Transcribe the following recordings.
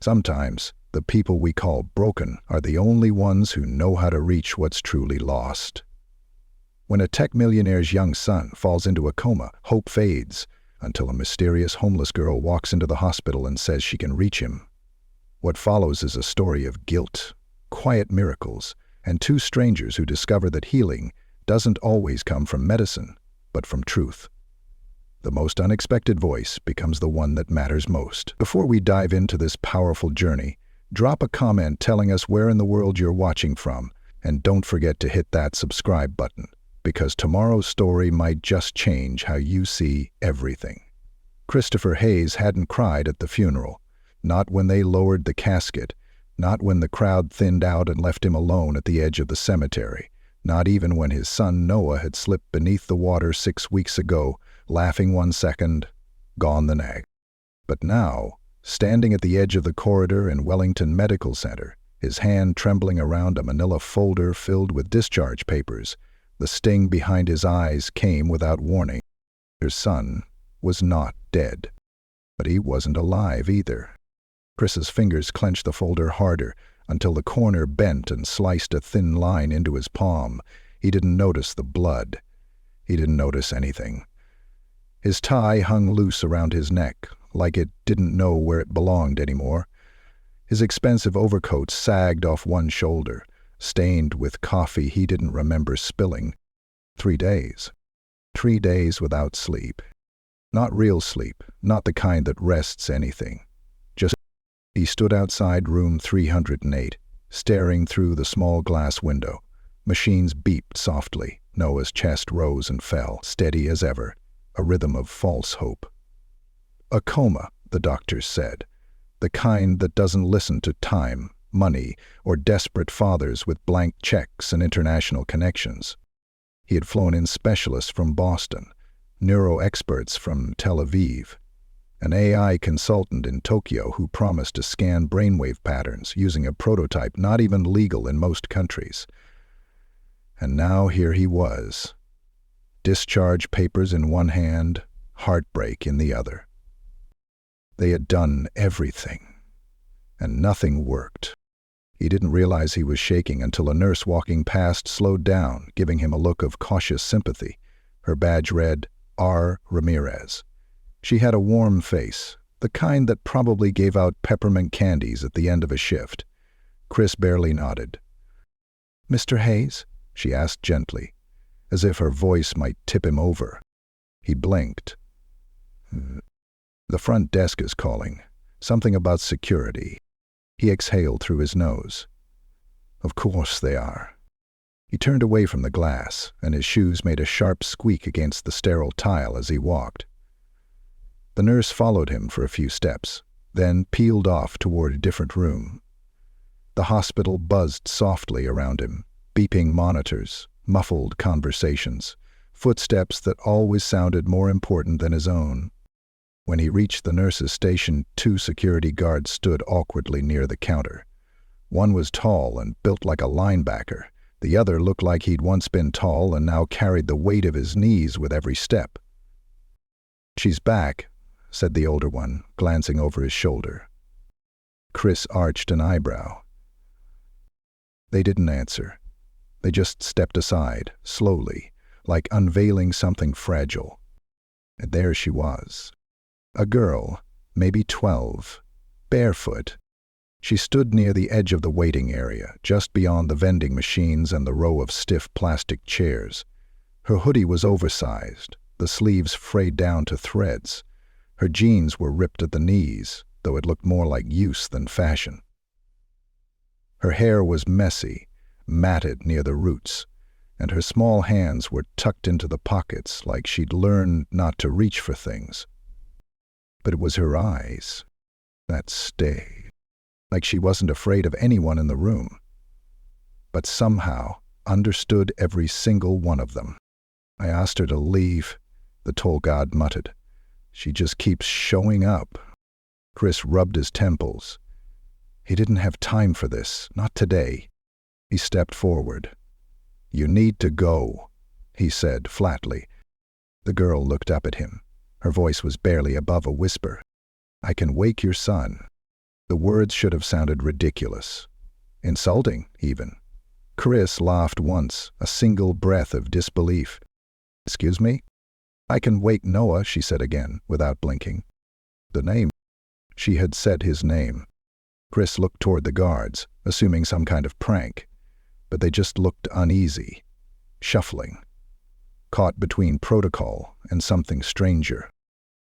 Sometimes, the people we call broken are the only ones who know how to reach what's truly lost. When a tech millionaire's young son falls into a coma, hope fades until a mysterious homeless girl walks into the hospital and says she can reach him. What follows is a story of guilt, quiet miracles, and two strangers who discover that healing doesn't always come from medicine, but from truth. The most unexpected voice becomes the one that matters most. Before we dive into this powerful journey, drop a comment telling us where in the world you're watching from, and don't forget to hit that subscribe button, because tomorrow's story might just change how you see everything. Christopher Hayes hadn't cried at the funeral, not when they lowered the casket, not when the crowd thinned out and left him alone at the edge of the cemetery, not even when his son Noah had slipped beneath the water 6 weeks ago, laughing one second, gone the next. But now, standing at the edge of the corridor in Wellington Medical Center, his hand trembling around a manila folder filled with discharge papers, the sting behind his eyes came without warning. His son was not dead, but he wasn't alive either. Chris's fingers clenched the folder harder until the corner bent and sliced a thin line into his palm. He didn't notice the blood. He didn't notice anything. His tie hung loose around his neck, like it didn't know where it belonged anymore. His expensive overcoat sagged off one shoulder, stained with coffee he didn't remember spilling. 3 days. 3 days without sleep. Not real sleep, not the kind that rests anything. He stood outside room 308, staring through the small glass window. Machines beeped softly. Noah's chest rose and fell, steady as ever, a rhythm of false hope. A coma, the doctors said, the kind that doesn't listen to time, money, or desperate fathers with blank checks and international connections. He had flown in specialists from Boston, neuro-experts from Tel Aviv, an AI consultant in Tokyo who promised to scan brainwave patterns using a prototype not even legal in most countries. And now here he was. Discharge papers in one hand, heartbreak in the other. They had done everything, and nothing worked. He didn't realize he was shaking until a nurse walking past slowed down, giving him a look of cautious sympathy. Her badge read, R. Ramirez. She had a warm face, the kind that probably gave out peppermint candies at the end of a shift. Chris barely nodded. "Mr. Hayes?" she asked gently, as if her voice might tip him over. He blinked. "The front desk is calling. Something about security." He exhaled through his nose. "Of course they are." He turned away from the glass, and his shoes made a sharp squeak against the sterile tile as he walked. The nurse followed him for a few steps, then peeled off toward a different room. The hospital buzzed softly around him, beeping monitors, muffled conversations, footsteps that always sounded more important than his own. When he reached the nurse's station, 2 security guards stood awkwardly near the counter. One was tall and built like a linebacker. The other looked like he'd once been tall and now carried the weight of his knees with every step. "She's back," said the older one, glancing over his shoulder. Chris arched an eyebrow. They didn't answer. They just stepped aside, slowly, like unveiling something fragile. And there she was. A girl, maybe 12, barefoot. She stood near the edge of the waiting area, just beyond the vending machines and the row of stiff plastic chairs. Her hoodie was oversized, the sleeves frayed down to threads. Her jeans were ripped at the knees, though it looked more like use than fashion. Her hair was messy, matted near the roots, and her small hands were tucked into the pockets like she'd learned not to reach for things. But it was her eyes that stayed, like she wasn't afraid of anyone in the room, but somehow understood every single one of them. "I asked her to leave," the tall god muttered. "She just keeps showing up." Chris rubbed his temples. He didn't have time for this, not today. He stepped forward. "You need to go," he said flatly. The girl looked up at him. Her voice was barely above a whisper. "I can wake your son." The words should have sounded ridiculous. Insulting, even. Chris laughed once, a single breath of disbelief. "Excuse me?" "I can wake Noah," she said again, without blinking. "The name?" She had said his name. Chris looked toward the guards, assuming some kind of prank, but they just looked uneasy, shuffling, caught between protocol and something stranger.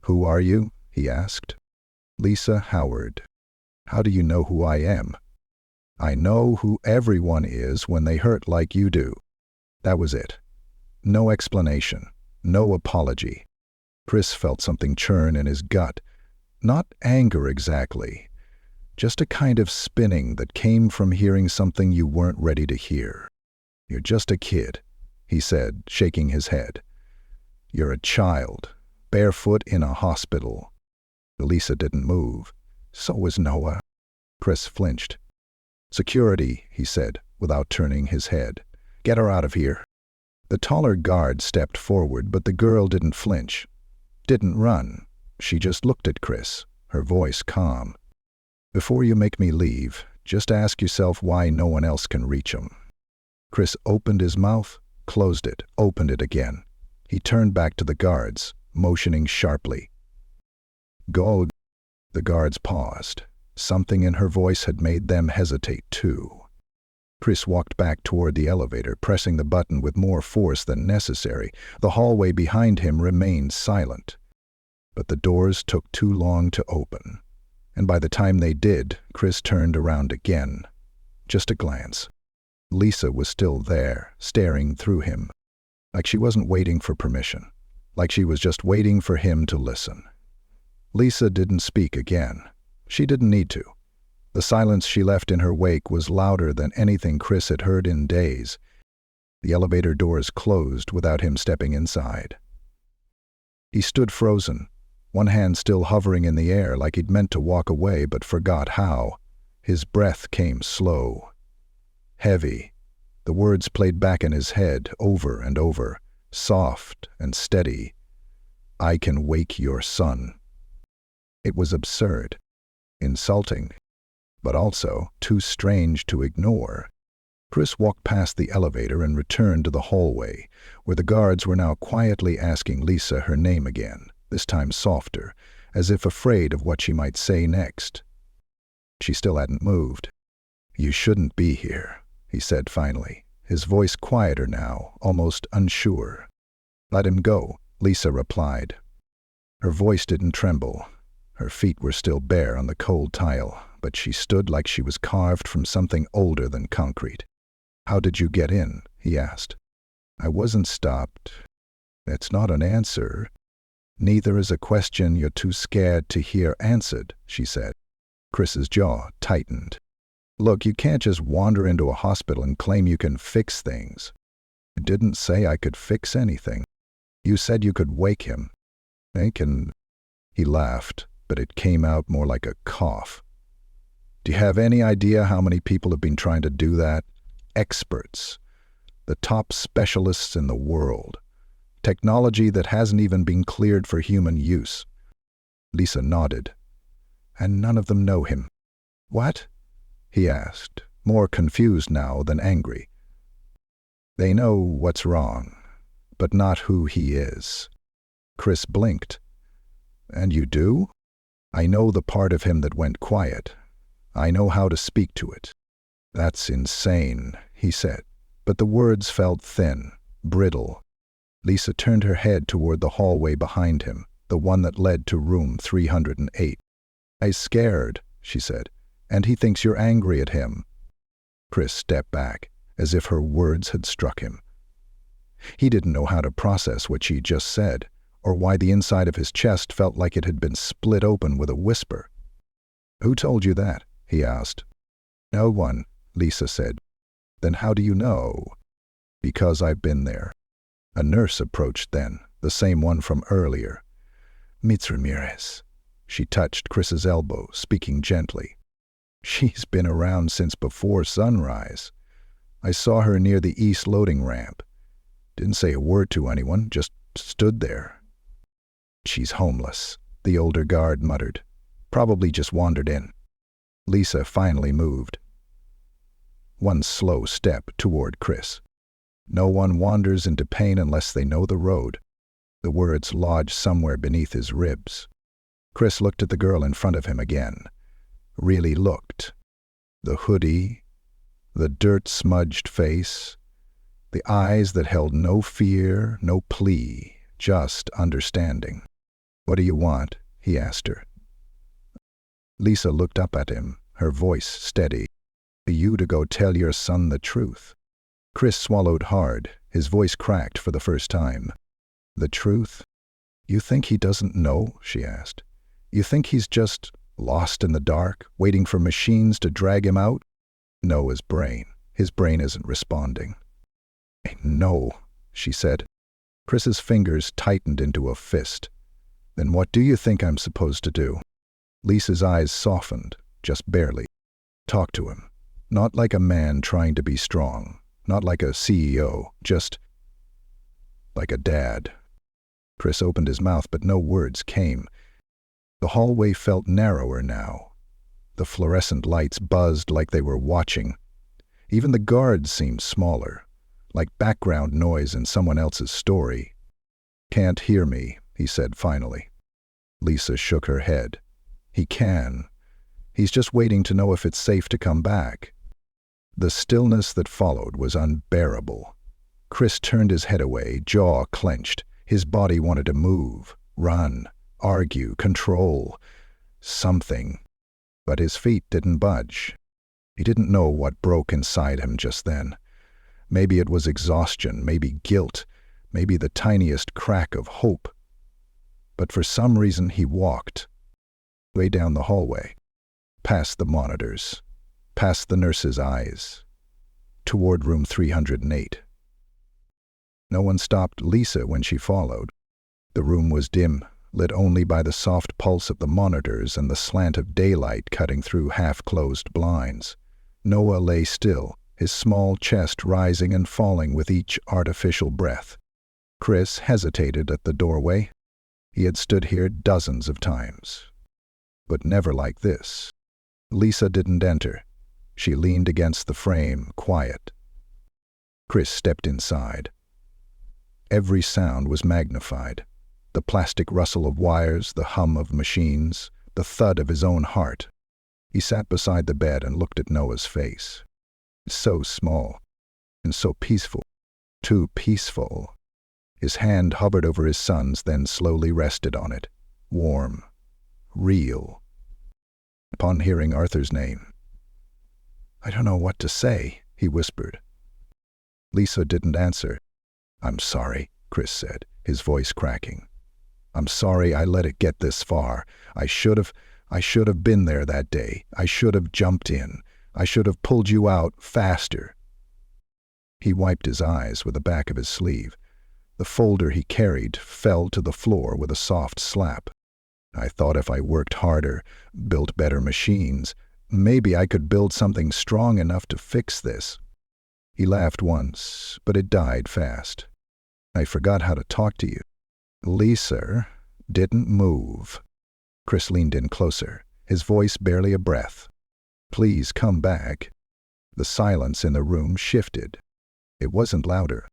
"Who are you?" he asked. "Lisa Howard." "How do you know who I am?" "I know who everyone is when they hurt like you do." That was it. No explanation, no apology. Chris felt something churn in his gut. Not anger exactly, just a kind of spinning that came from hearing something you weren't ready to hear. "You're just a kid," he said, shaking his head. "You're a child, barefoot in a hospital." Lisa didn't move. So was Noah. Chris flinched. "Security," he said, without turning his head. "Get her out of here." The taller guard stepped forward, but the girl didn't flinch. Didn't run. She just looked at Chris, her voice calm. "Before you make me leave, just ask yourself why no one else can reach him." Chris opened his mouth, closed it, opened it again. He turned back to the guards, motioning sharply. "Go." The guards paused. Something in her voice had made them hesitate too. Chris walked back toward the elevator, pressing the button with more force than necessary. The hallway behind him remained silent. But the doors took too long to open. And by the time they did, Chris turned around again. Just a glance. Lisa was still there, staring through him. Like she wasn't waiting for permission. Like she was just waiting for him to listen. Lisa didn't speak again. She didn't need to. The silence she left in her wake was louder than anything Chris had heard in days. The elevator doors closed without him stepping inside. He stood frozen, one hand still hovering in the air like he'd meant to walk away but forgot how. His breath came slow, heavy. The words played back in his head over and over, soft and steady. "I can wake your son." It was absurd, insulting, but also too strange to ignore. Chris walked past the elevator and returned to the hallway, where the guards were now quietly asking Lisa her name again, this time softer, as if afraid of what she might say next. She still hadn't moved. "You shouldn't be here," he said finally, his voice quieter now, almost unsure. "Let him go," Lisa replied. Her voice didn't tremble. Her feet were still bare on the cold tile, but she stood like she was carved from something older than concrete. "How did you get in?" he asked. "I wasn't stopped." "That's not an answer." "Neither is a question you're too scared to hear answered," she said. Chris's jaw tightened. "Look, you can't just wander into a hospital and claim you can fix things." "I didn't say I could fix anything." "You said you could wake him." "I can." He laughed, but it came out more like a cough. "Do you have any idea how many people have been trying to do that? Experts. The top specialists in the world. Technology that hasn't even been cleared for human use." Lisa nodded. "And none of them know him." "What?" he asked, more confused now than angry. "They know what's wrong, but not who he is." Chris blinked. "And you do?" "I know the part of him that went quiet. I know how to speak to it." "That's insane," he said, but the words felt thin, brittle. Lisa turned her head toward the hallway behind him, the one that led to room 308. "I'm scared," she said, "and he thinks you're angry at him." Chris stepped back, as if her words had struck him. He didn't know how to process what she'd just said, or why the inside of his chest felt like it had been split open with a whisper. "Who told you that?" he asked. "No one," Lisa said. "Then how do you know?" "Because I've been there." A nurse approached then, the same one from earlier. "Miss Ramirez." She touched Chris's elbow, speaking gently. "She's been around since before sunrise. I saw her near the east loading ramp. Didn't say a word to anyone, just stood there." "She's homeless," the older guard muttered. "Probably just wandered in." Lisa finally moved. One slow step toward Chris. No one wanders into pain unless they know the road. The words lodged somewhere beneath his ribs. Chris looked at the girl in front of him again. Really looked. The hoodie, the dirt-smudged face, the eyes that held no fear, no plea, just understanding. "What do you want?" he asked her. Lisa looked up at him, her voice steady. "For you to go tell your son the truth." Chris swallowed hard, his voice cracked for the first time. "The truth? You think he doesn't know?" she asked. "You think he's just lost in the dark, waiting for machines to drag him out?" "No, his brain. His brain isn't responding." "No," she said. Chris's fingers tightened into a fist. "Then what do you think I'm supposed to do?" Lisa's eyes softened, just barely. "Talk to him. Not like a man trying to be strong. Not like a CEO, just like a dad." Chris opened his mouth, but no words came. The hallway felt narrower now. The fluorescent lights buzzed like they were watching. Even the guards seemed smaller, like background noise in someone else's story. "Can't hear me," he said finally. Lisa shook her head. "He can. He's just waiting to know if it's safe to come back." The stillness that followed was unbearable. Chris turned his head away, jaw clenched. His body wanted to move, run, argue, control something. But his feet didn't budge. He didn't know what broke inside him just then. Maybe it was exhaustion, maybe guilt, maybe the tiniest crack of hope. But for some reason he walked, way down the hallway, past the monitors, past the nurse's eyes, toward room 308. No one stopped Lisa when she followed. The room was dim, lit only by the soft pulse of the monitors and the slant of daylight cutting through half-closed blinds. Noah lay still, his small chest rising and falling with each artificial breath. Chris hesitated at the doorway. He had stood here dozens of times, but never like this. Lisa didn't enter. She leaned against the frame, quiet. Chris stepped inside. Every sound was magnified. The plastic rustle of wires, the hum of machines, the thud of his own heart. He sat beside the bed and looked at Noah's face. So small and so peaceful. Too peaceful. His hand hovered over his son's, then slowly rested on it. Warm. Real. Upon hearing Arthur's name, "I don't know what to say," he whispered. Lisa didn't answer. "I'm sorry," Chris said, his voice cracking. "I'm sorry I let it get this far. I should have been there that day. I should have jumped in. I should have pulled you out faster." He wiped his eyes with the back of his sleeve. The folder he carried fell to the floor with a soft slap. "I thought if I worked harder, built better machines, maybe I could build something strong enough to fix this." He laughed once, but it died fast. "I forgot how to talk to you." Lisa didn't move. Chris leaned in closer, his voice barely a breath. "Please come back." The silence in the room shifted. It wasn't louder,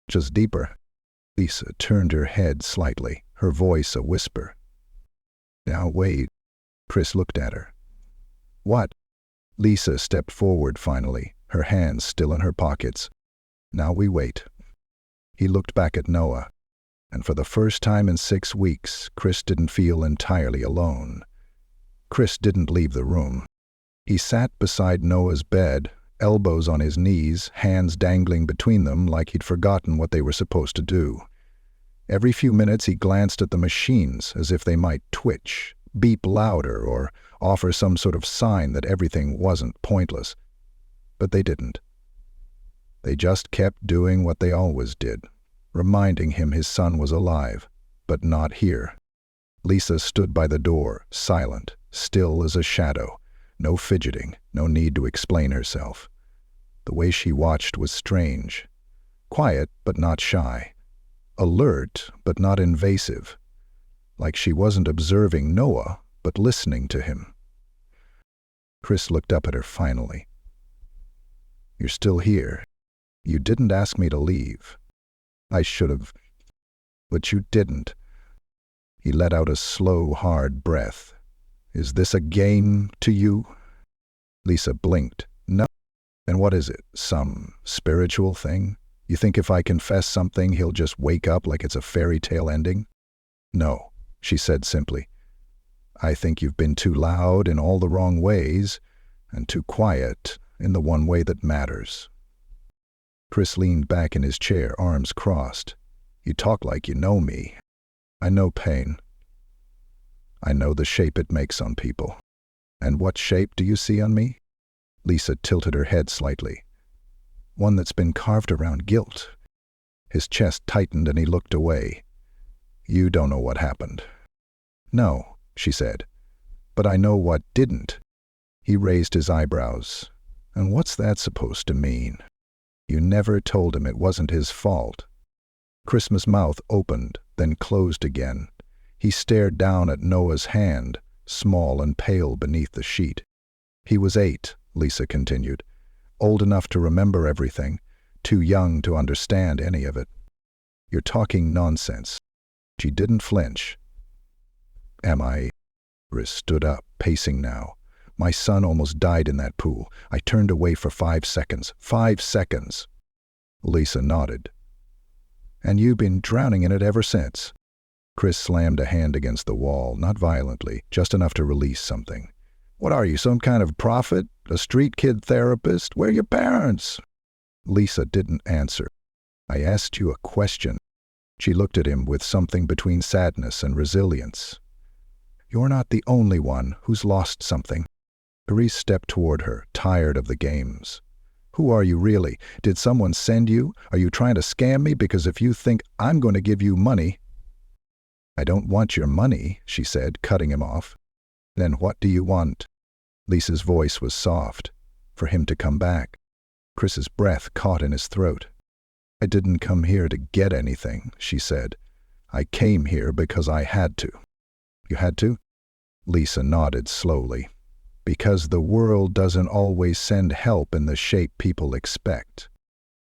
just deeper. Lisa turned her head slightly, her voice a whisper. "Now wait." Chris looked at her. "What?" Lisa stepped forward finally, her hands still in her pockets. "Now we wait." He looked back at Noah, and for the first time in 6 weeks, Chris didn't feel entirely alone. Chris didn't leave the room. He sat beside Noah's bed, elbows on his knees, hands dangling between them like he'd forgotten what they were supposed to do. Every few minutes he glanced at the machines as if they might twitch, beep louder, or offer some sort of sign that everything wasn't pointless. But they didn't. They just kept doing what they always did, reminding him his son was alive, but not here. Lisa stood by the door, silent, still as a shadow. No fidgeting, no need to explain herself. The way she watched was strange. Quiet, but not shy. Alert, but not invasive. Like she wasn't observing Noah, but listening to him. Chris looked up at her finally. "You're still here. You didn't ask me to leave. I should have, but you didn't." He let out a slow, hard breath. "Is this a game to you?" Lisa blinked. "No." "And what is it? Some spiritual thing? You think if I confess something, he'll just wake up like it's a fairy tale ending?" "No," she said simply. "I think you've been too loud in all the wrong ways, and too quiet in the one way that matters." Chris leaned back in his chair, arms crossed. "You talk like you know me. I know pain. I know the shape it makes on people." "And what shape do you see on me?" Lisa tilted her head slightly. "One that's been carved around guilt." His chest tightened and he looked away. "You don't know what happened." "No," she said, "but I know what didn't." He raised his eyebrows. "And what's that supposed to mean?" "You never told him it wasn't his fault." Chris's mouth opened, then closed again. He stared down at Noah's hand, small and pale beneath the sheet. "He was 8, Lisa continued. "Old enough to remember everything, too young to understand any of it." "You're talking nonsense." She didn't flinch. "Am I?" Chris stood up, pacing now. "My son almost died in that pool. I turned away for 5 seconds. 5 seconds." Lisa nodded. "And you've been drowning in it ever since." Chris slammed a hand against the wall, not violently, just enough to release something. "What are you, some kind of prophet? A street kid therapist? Where are your parents?" Lisa didn't answer. "I asked you a question." She looked at him with something between sadness and resilience. "You're not the only one who's lost something." Chris stepped toward her, tired of the games. "Who are you really? Did someone send you? Are you trying to scam me? Because if you think I'm going to give you money—" "I don't want your money," she said, cutting him off. "Then what do you want?" Lisa's voice was soft. "For him to come back." Chris's breath caught in his throat. "I didn't come here to get anything," she said. "I came here because I had to." "You had to?" Lisa nodded slowly. "Because the world doesn't always send help in the shape people expect."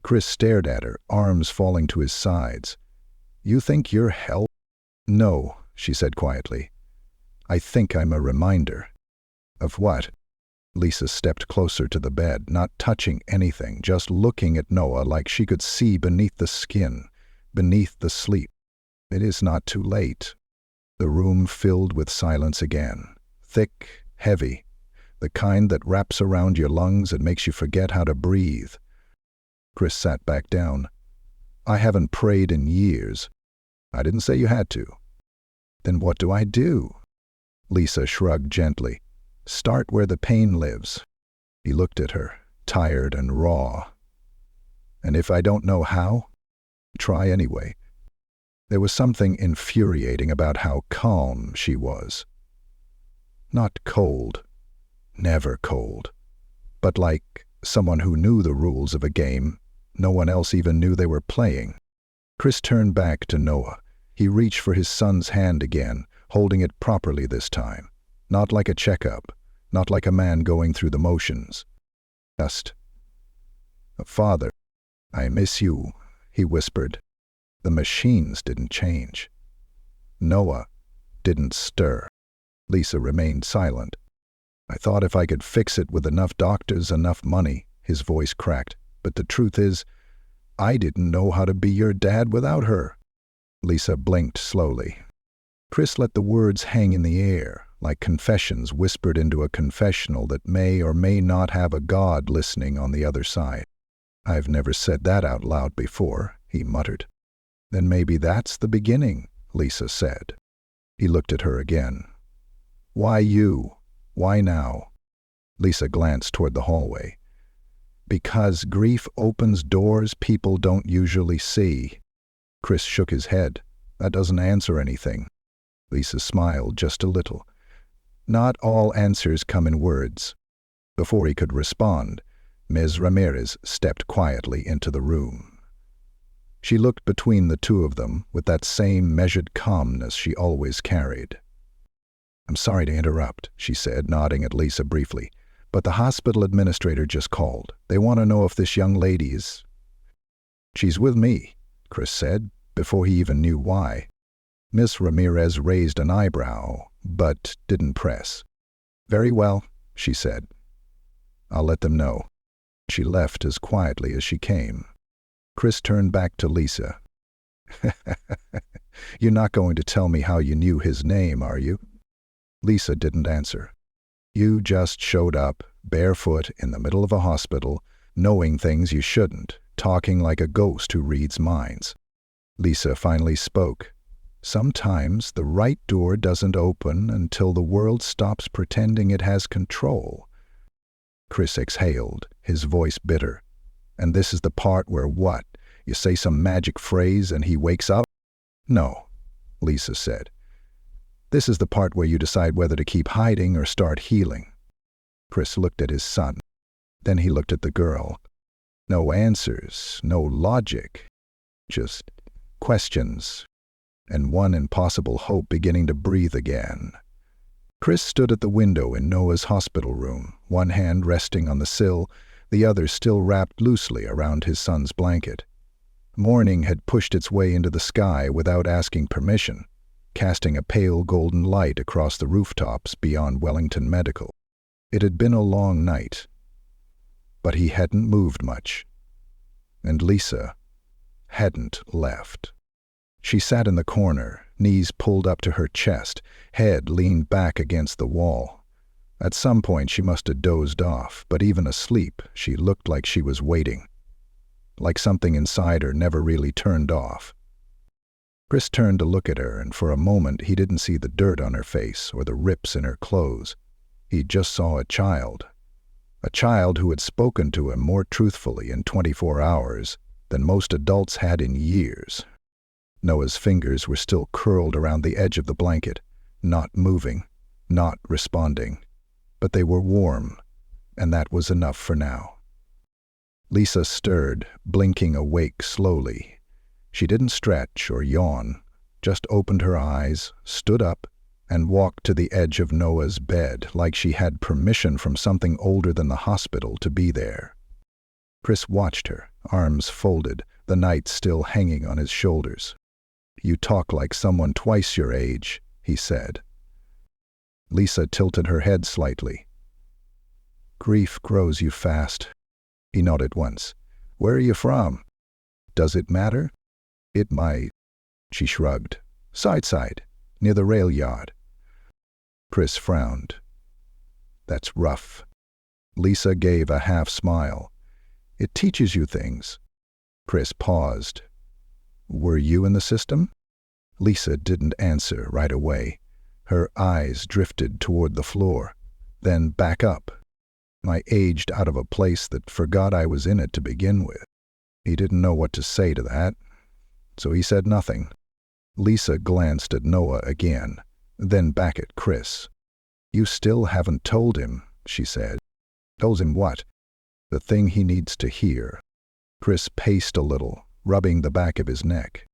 Chris stared at her, arms falling to his sides. "You think you're help?" "No," she said quietly. "I think I'm a reminder." "Of what?" Lisa stepped closer to the bed, not touching anything, just looking at Noah like she could see beneath the skin, beneath the sleep. "It is not too late." The room filled with silence again, thick, heavy, the kind that wraps around your lungs and makes you forget how to breathe. Chris sat back down. "I haven't prayed in years." "I didn't say you had to." "Then what do I do?" Lisa shrugged gently. "Start where the pain lives." He looked at her, tired and raw. "And if I don't know how?" "Try anyway." There was something infuriating about how calm she was. Not cold, never cold, but like someone who knew the rules of a game no one else even knew they were playing. Chris turned back to Noah. He reached for his son's hand again, holding it properly this time. Not like a checkup, not like a man going through the motions. Just, "Father, I miss you," he whispered. The machines didn't change. Noah didn't stir. Lisa remained silent. "I thought if I could fix it with enough doctors, enough money," his voice cracked. "But the truth is, I didn't know how to be your dad without her." Lisa blinked slowly. Chris let the words hang in the air, like confessions whispered into a confessional that may or may not have a God listening on the other side. "I've never said that out loud before," he muttered. "Then maybe that's the beginning," Lisa said. He looked at her again. "Why you? Why now?" Lisa glanced toward the hallway. "Because grief opens doors people don't usually see." Chris shook his head. "That doesn't answer anything." Lisa smiled just a little. "Not all answers come in words." Before he could respond, Ms. Ramirez stepped quietly into the room. She looked between the two of them with that same measured calmness she always carried. "I'm sorry to interrupt," she said, nodding at Lisa briefly, But the hospital administrator just called. They want to know if this young lady's... She's with me, Chris said, before he even knew why. Miss Ramirez raised an eyebrow, but didn't press. Very well, she said. I'll let them know. She left as quietly as she came. Chris turned back to Lisa. You're not going to tell me how you knew his name, are you? Lisa didn't answer. You just showed up, barefoot, in the middle of a hospital, knowing things you shouldn't, talking like a ghost who reads minds. Lisa finally spoke. Sometimes the right door doesn't open until the world stops pretending it has control. Chris exhaled, his voice bitter. And this is the part where what? You say some magic phrase and he wakes up? No, Lisa said. This is the part where you decide whether to keep hiding or start healing. Chris looked at his son. Then he looked at the girl. No answers, no logic, just questions, and one impossible hope beginning to breathe again. Chris stood at the window in Noah's hospital room, one hand resting on the sill, the other still wrapped loosely around his son's blanket. Morning had pushed its way into the sky without asking permission, casting a pale golden light across the rooftops beyond Wellington Medical. It had been a long night, but he hadn't moved much, and Lisa hadn't left. She sat in the corner, knees pulled up to her chest, head leaned back against the wall. At some point she must have dozed off, but even asleep, she looked like she was waiting, like something inside her never really turned off. Chris turned to look at her, and for a moment he didn't see the dirt on her face or the rips in her clothes. He just saw a child who had spoken to him more truthfully in 24 hours than most adults had in years. Noah's fingers were still curled around the edge of the blanket, not moving, not responding. But they were warm, and that was enough for now. Lisa stirred, blinking awake slowly. She didn't stretch or yawn, just opened her eyes, stood up, and walked to the edge of Noah's bed like she had permission from something older than the hospital to be there. Chris watched her, arms folded, the knight still hanging on his shoulders. You talk like someone twice your age, he said. Lisa tilted her head slightly. Grief grows you fast. He nodded once. Where are you from? Does it matter? It might. She shrugged. Side, near the rail yard. Chris frowned. That's rough. Lisa gave a half smile. It teaches you things. Chris paused. Were you in the system? Lisa didn't answer right away. Her eyes drifted toward the floor, then back up. I aged out of a place that forgot I was in it to begin with. He didn't know what to say to that, so he said nothing. Lisa glanced at Noah again, then back at Chris. You still haven't told him, she said. Told him what? The thing he needs to hear. Chris paced a little, rubbing the back of his neck.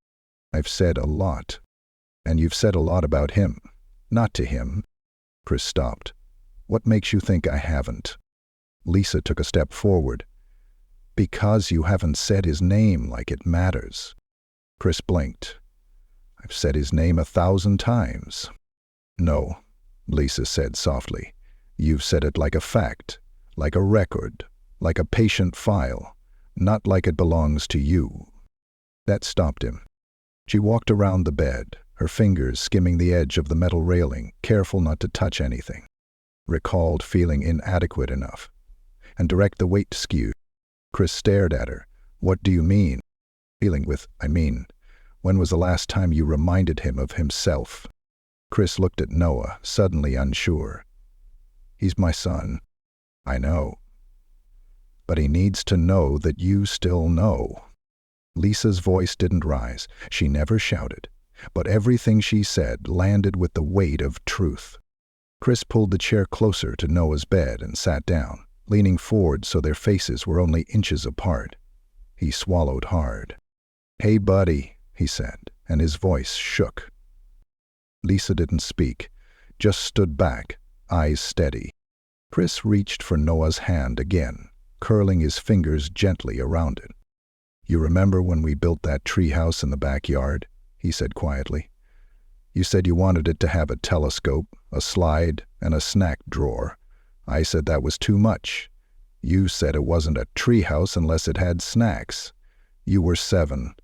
I've said a lot, and you've said a lot about him. Not to him. Chris stopped. What makes you think I haven't? Lisa took a step forward. Because you haven't said his name like it matters. Chris blinked. I've said his name 1,000 times. No, Lisa said softly. You've said it like a fact, like a record, like a patient file, not like it belongs to you. That stopped him. She walked around the bed, her fingers skimming the edge of the metal railing, careful not to touch anything. Recalled feeling inadequate enough. And direct the weight skewed. Chris stared at her. What do you mean? Feeling with, I mean. When was the last time you reminded him of himself? Chris looked at Noah, suddenly unsure. He's my son. I know. But he needs to know that you still know. Lisa's voice didn't rise. She never shouted. But everything she said landed with the weight of truth. Chris pulled the chair closer to Noah's bed and sat down, leaning forward so their faces were only inches apart. He swallowed hard. Hey, buddy, he said, and his voice shook. Lisa didn't speak, just stood back, eyes steady. Chris reached for Noah's hand again, curling his fingers gently around it. "You remember when we built that treehouse in the backyard?" he said quietly. "You said you wanted it to have a telescope, a slide, and a snack drawer. I said that was too much. You said it wasn't a treehouse unless it had snacks. You were 7.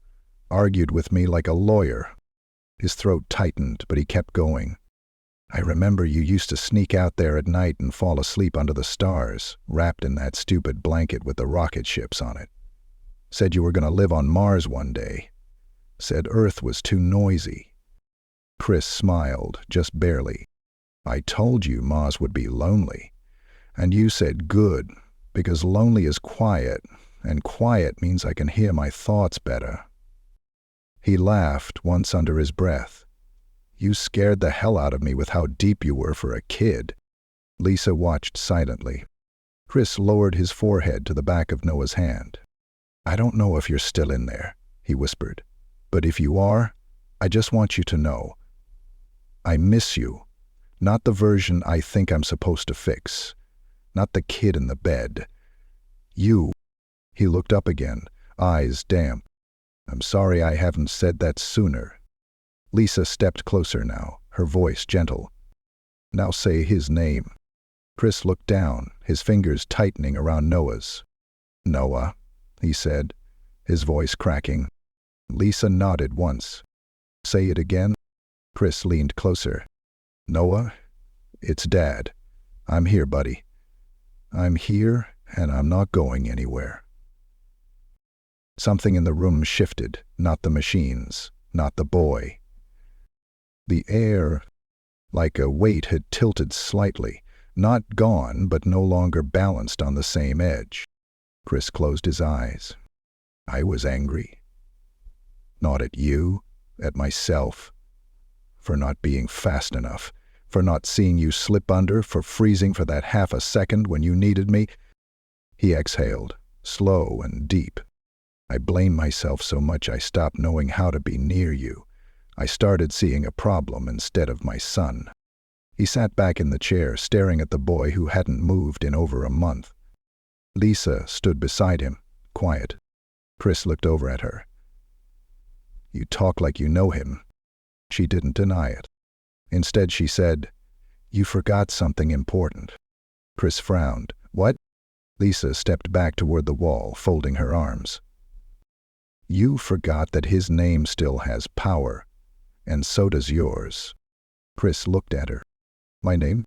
Argued with me like a lawyer." His throat tightened, but he kept going. "I remember you used to sneak out there at night and fall asleep under the stars, wrapped in that stupid blanket with the rocket ships on it. Said you were going to live on Mars one day. Said Earth was too noisy." Chris smiled, just barely. "I told you Mars would be lonely. And you said good, because lonely is quiet, and quiet means I can hear my thoughts better." He laughed once under his breath. "You scared the hell out of me with how deep you were for a kid." Lisa watched silently. Chris lowered his forehead to the back of Noah's hand. "I don't know if you're still in there," he whispered. "But if you are, I just want you to know. I miss you. Not the version I think I'm supposed to fix. Not the kid in the bed. You." He looked up again, eyes damp. "I'm sorry I haven't said that sooner." Lisa stepped closer now, her voice gentle. "Now say his name." Chris looked down, his fingers tightening around Noah's. "Noah," he said, his voice cracking. Lisa nodded once. "Say it again." Chris leaned closer. "Noah, it's Dad. I'm here, buddy. I'm here, and I'm not going anywhere." Something in the room shifted, not the machines, not the boy. The air, like a weight, had tilted slightly, not gone, but no longer balanced on the same edge. Chris closed his eyes. "I was angry. Not at you, at myself. For not being fast enough, for not seeing you slip under, for freezing for that half a second when you needed me." He exhaled, slow and deep. "I blame myself so much I stopped knowing how to be near you. I started seeing a problem instead of my son." He sat back in the chair, staring at the boy who hadn't moved in over a month. Lisa stood beside him, quiet. Chris looked over at her. "You talk like you know him." She didn't deny it. Instead she said, "You forgot something important." Chris frowned. "What?" Lisa stepped back toward the wall, folding her arms. "You forgot that his name still has power, and so does yours." Chris looked at her. "My name?"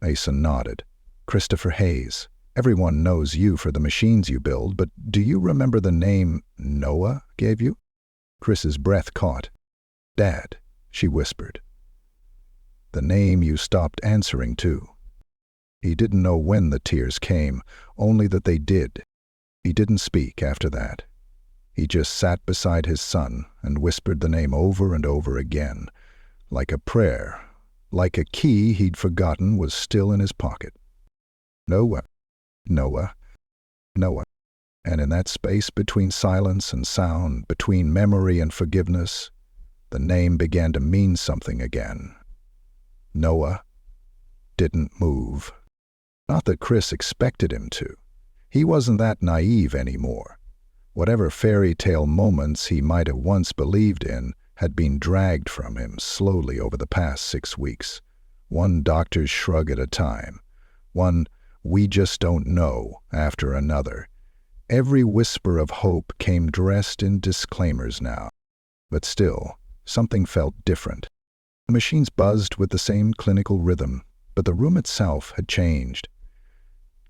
Asa nodded. "Christopher Hayes. Everyone knows you for the machines you build, but do you remember the name Noah gave you?" Chris's breath caught. "Dad," she whispered. "The name you stopped answering to." He didn't know when the tears came, only that they did. He didn't speak after that. He just sat beside his son and whispered the name over and over again, like a prayer, like a key he'd forgotten was still in his pocket. Noah, Noah, Noah. And in that space between silence and sound, between memory and forgiveness, the name began to mean something again. Noah didn't move. Not that Chris expected him to. He wasn't that naive anymore. Whatever fairy tale moments he might have once believed in had been dragged from him slowly over the past 6 weeks, one doctor's shrug at a time, one "we just don't know" after another. Every whisper of hope came dressed in disclaimers now. But still, something felt different. The machines buzzed with the same clinical rhythm, but the room itself had changed.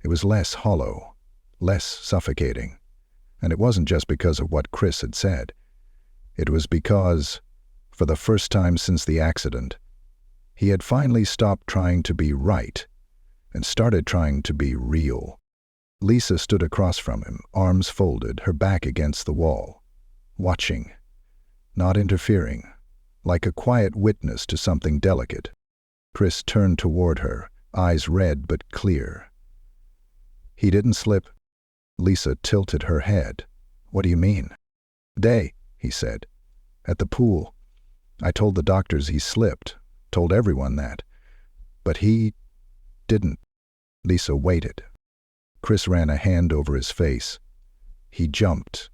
It was less hollow, less suffocating. And it wasn't just because of what Chris had said. It was because, for the first time since the accident, he had finally stopped trying to be right and started trying to be real. Lisa stood across from him, arms folded, her back against the wall, watching, not interfering, like a quiet witness to something delicate. Chris turned toward her, eyes red but clear. "He didn't slip?" Lisa tilted her head. "What do you mean?" "Day," he said. "At the pool. I told the doctors he slipped, told everyone that. But he didn't." Lisa waited. Chris ran a hand over his face. He jumped,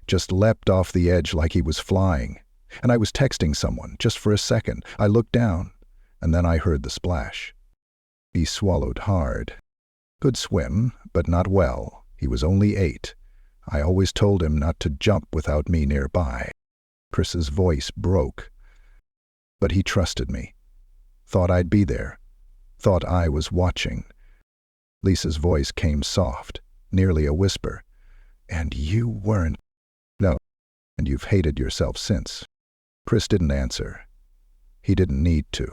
just leapt off the edge like he was flying. And I was texting someone, just for a second. I looked down, and then I heard the splash. He swallowed hard. Could swim, but not well. He was only 8. I always told him not to jump without me nearby. Chris's voice broke. But he trusted me. Thought I'd be there. Thought I was watching. Lisa's voice came soft, nearly a whisper. And you weren't. No. And you've hated yourself since. Chris didn't answer. He didn't need to.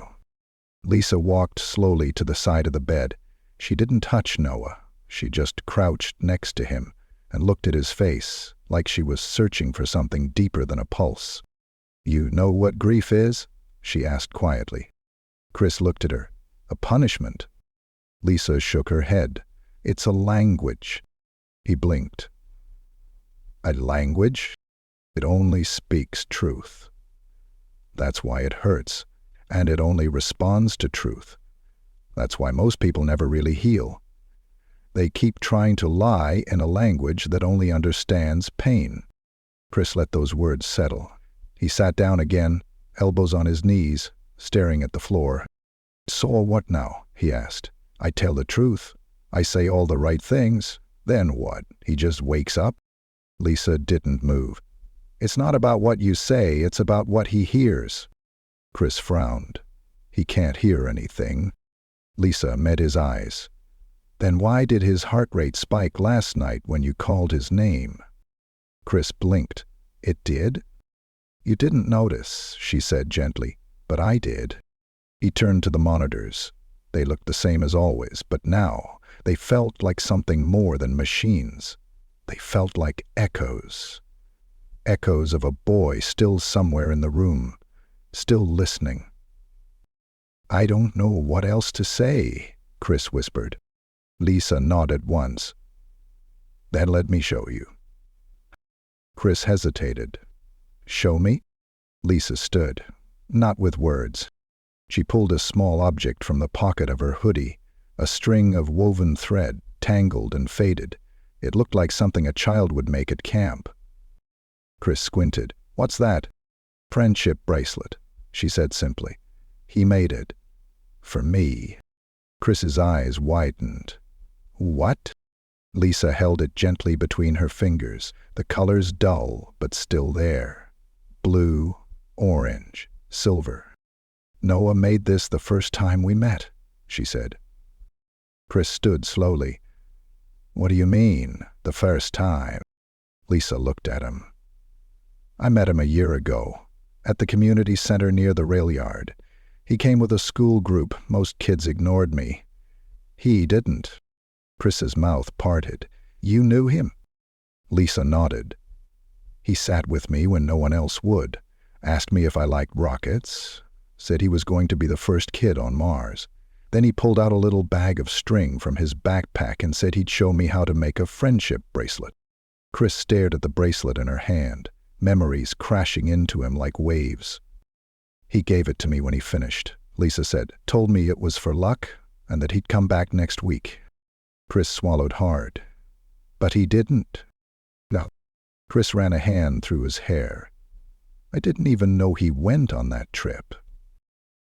Lisa walked slowly to the side of the bed. She didn't touch Noah. She just crouched next to him and looked at his face like she was searching for something deeper than a pulse. You know what grief is? She asked quietly. Chris looked at her. A punishment? Lisa shook her head. It's a language. He blinked. A language? It only speaks truth. That's why it hurts, and it only responds to truth. That's why most people never really heal. They keep trying to lie in a language that only understands pain. Chris let those words settle. He sat down again, elbows on his knees, staring at the floor. So what now? He asked. I tell the truth. I say all the right things. Then what? He just wakes up? Lisa didn't move. It's not about what you say, it's about what he hears. Chris frowned. He can't hear anything. Lisa met his eyes. Then why did his heart rate spike last night when you called his name? Chris blinked. It did? You didn't notice, she said gently, but I did. He turned to the monitors. They looked the same as always, but now they felt like something more than machines. They felt like echoes. Echoes of a boy still somewhere in the room, still listening. I don't know what else to say, Chris whispered. Lisa nodded once. Then let me show you. Chris hesitated. Show me? Lisa stood, not with words. She pulled a small object from the pocket of her hoodie, a string of woven thread, tangled and faded. It looked like something a child would make at camp. Chris squinted. What's that? Friendship bracelet, she said simply. He made it. For me. Chris's eyes widened. What? Lisa held it gently between her fingers, the colors dull but still there. Blue, orange, silver. Noah made this the first time we met, she said. Chris stood slowly. What do you mean, the first time? Lisa looked at him. I met him a year ago, at the community center near the rail yard. He came with a school group. Most kids ignored me. He didn't. Chris's mouth parted. You knew him? Lisa nodded. He sat with me when no one else would, asked me if I liked rockets, said he was going to be the first kid on Mars. Then he pulled out a little bag of string from his backpack and said he'd show me how to make a friendship bracelet. Chris stared at the bracelet in her hand, memories crashing into him like waves. He gave it to me when he finished, Lisa said, told me it was for luck and that he'd come back next week. Chris swallowed hard. But he didn't. No. Chris ran a hand through his hair. I didn't even know he went on that trip.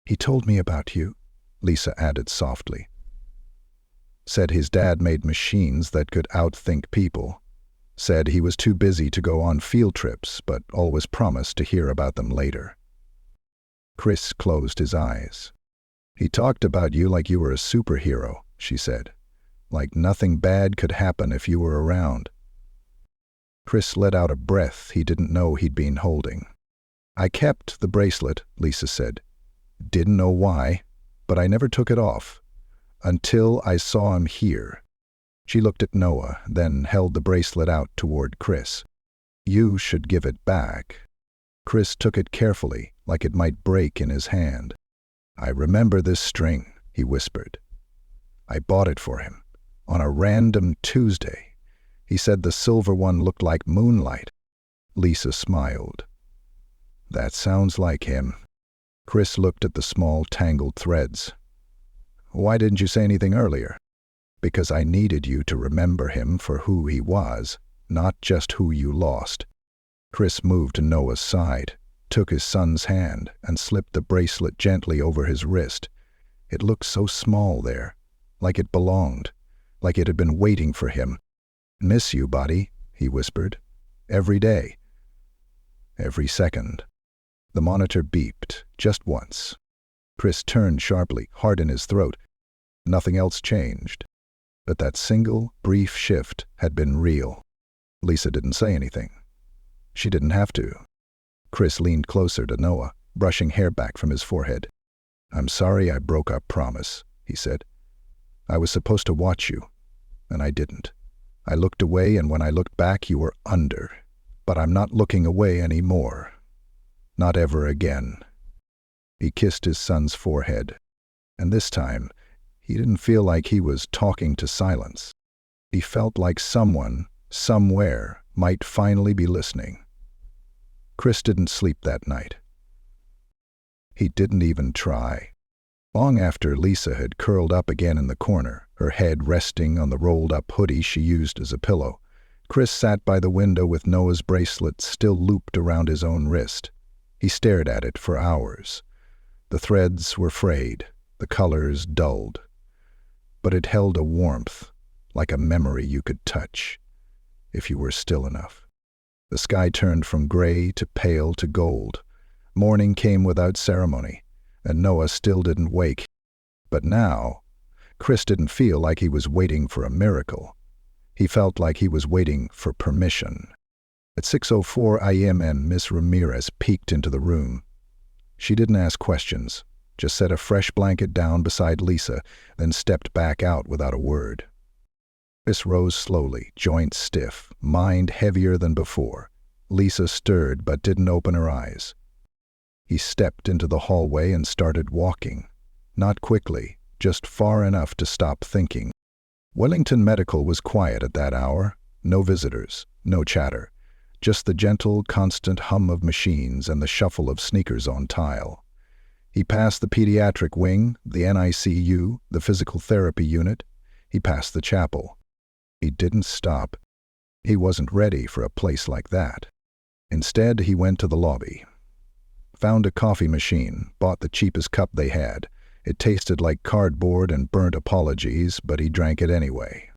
He told me about you, Lisa added softly. Said his dad made machines that could outthink people. Said he was too busy to go on field trips, but always promised to hear about them later. Chris closed his eyes. He talked about you like you were a superhero, she said. Like nothing bad could happen if you were around. Chris let out a breath he didn't know he'd been holding. I kept the bracelet, Lisa said. Didn't know why, but I never took it off. Until I saw him here. She looked at Noah, then held the bracelet out toward Chris. You should give it back. Chris took it carefully, like it might break in his hand. I remember this string, he whispered. I bought it for him, on a random Tuesday. He said the silver one looked like moonlight. Lisa smiled. That sounds like him. Chris looked at the small tangled threads. Why didn't you say anything earlier? because I needed you to remember him for who he was, not just who you lost. Chris moved to Noah's side, took his son's hand, and slipped the bracelet gently over his wrist. It looked so small there, like it belonged, like it had been waiting for him. "Miss you, buddy," he whispered. "Every day. Every second." The monitor beeped, just once. Chris turned sharply, heart in his throat. Nothing else changed. But that single, brief shift had been real. Lisa didn't say anything. She didn't have to. Chris leaned closer to Noah, brushing hair back from his forehead. "I'm sorry I broke our promise," he said. "I was supposed to watch you, and I didn't. I looked away, and when I looked back, you were under. But I'm not looking away anymore. Not ever again." He kissed his son's forehead, and this time, he didn't feel like he was talking to silence. He felt like someone, somewhere, might finally be listening. Chris didn't sleep that night. He didn't even try. Long after Lisa had curled up again in the corner, her head resting on the rolled-up hoodie she used as a pillow, Chris sat by the window with Noah's bracelet still looped around his own wrist. He stared at it for hours. The threads were frayed, the colors dulled. But it held a warmth, like a memory you could touch, if you were still enough. The sky turned from gray to pale to gold. Morning came without ceremony, and Noah still didn't wake. But now, Chris didn't feel like he was waiting for a miracle. He felt like he was waiting for permission. At 6:04 a.m. Miss Ramirez peeked into the room. She didn't ask questions, just set a fresh blanket down beside Lisa, then stepped back out without a word. Chris rose slowly, joints stiff, mind heavier than before. Lisa stirred but didn't open her eyes. He stepped into the hallway and started walking. Not quickly, just far enough to stop thinking. Wellington Medical was quiet at that hour. No visitors, no chatter. Just the gentle, constant hum of machines and the shuffle of sneakers on tile. He passed the pediatric wing, the NICU, the physical therapy unit. He passed the chapel. He didn't stop. He wasn't ready for a place like that. Instead, he went to the lobby. Found a coffee machine, bought the cheapest cup they had. It tasted like cardboard and burnt apologies, but he drank it anyway.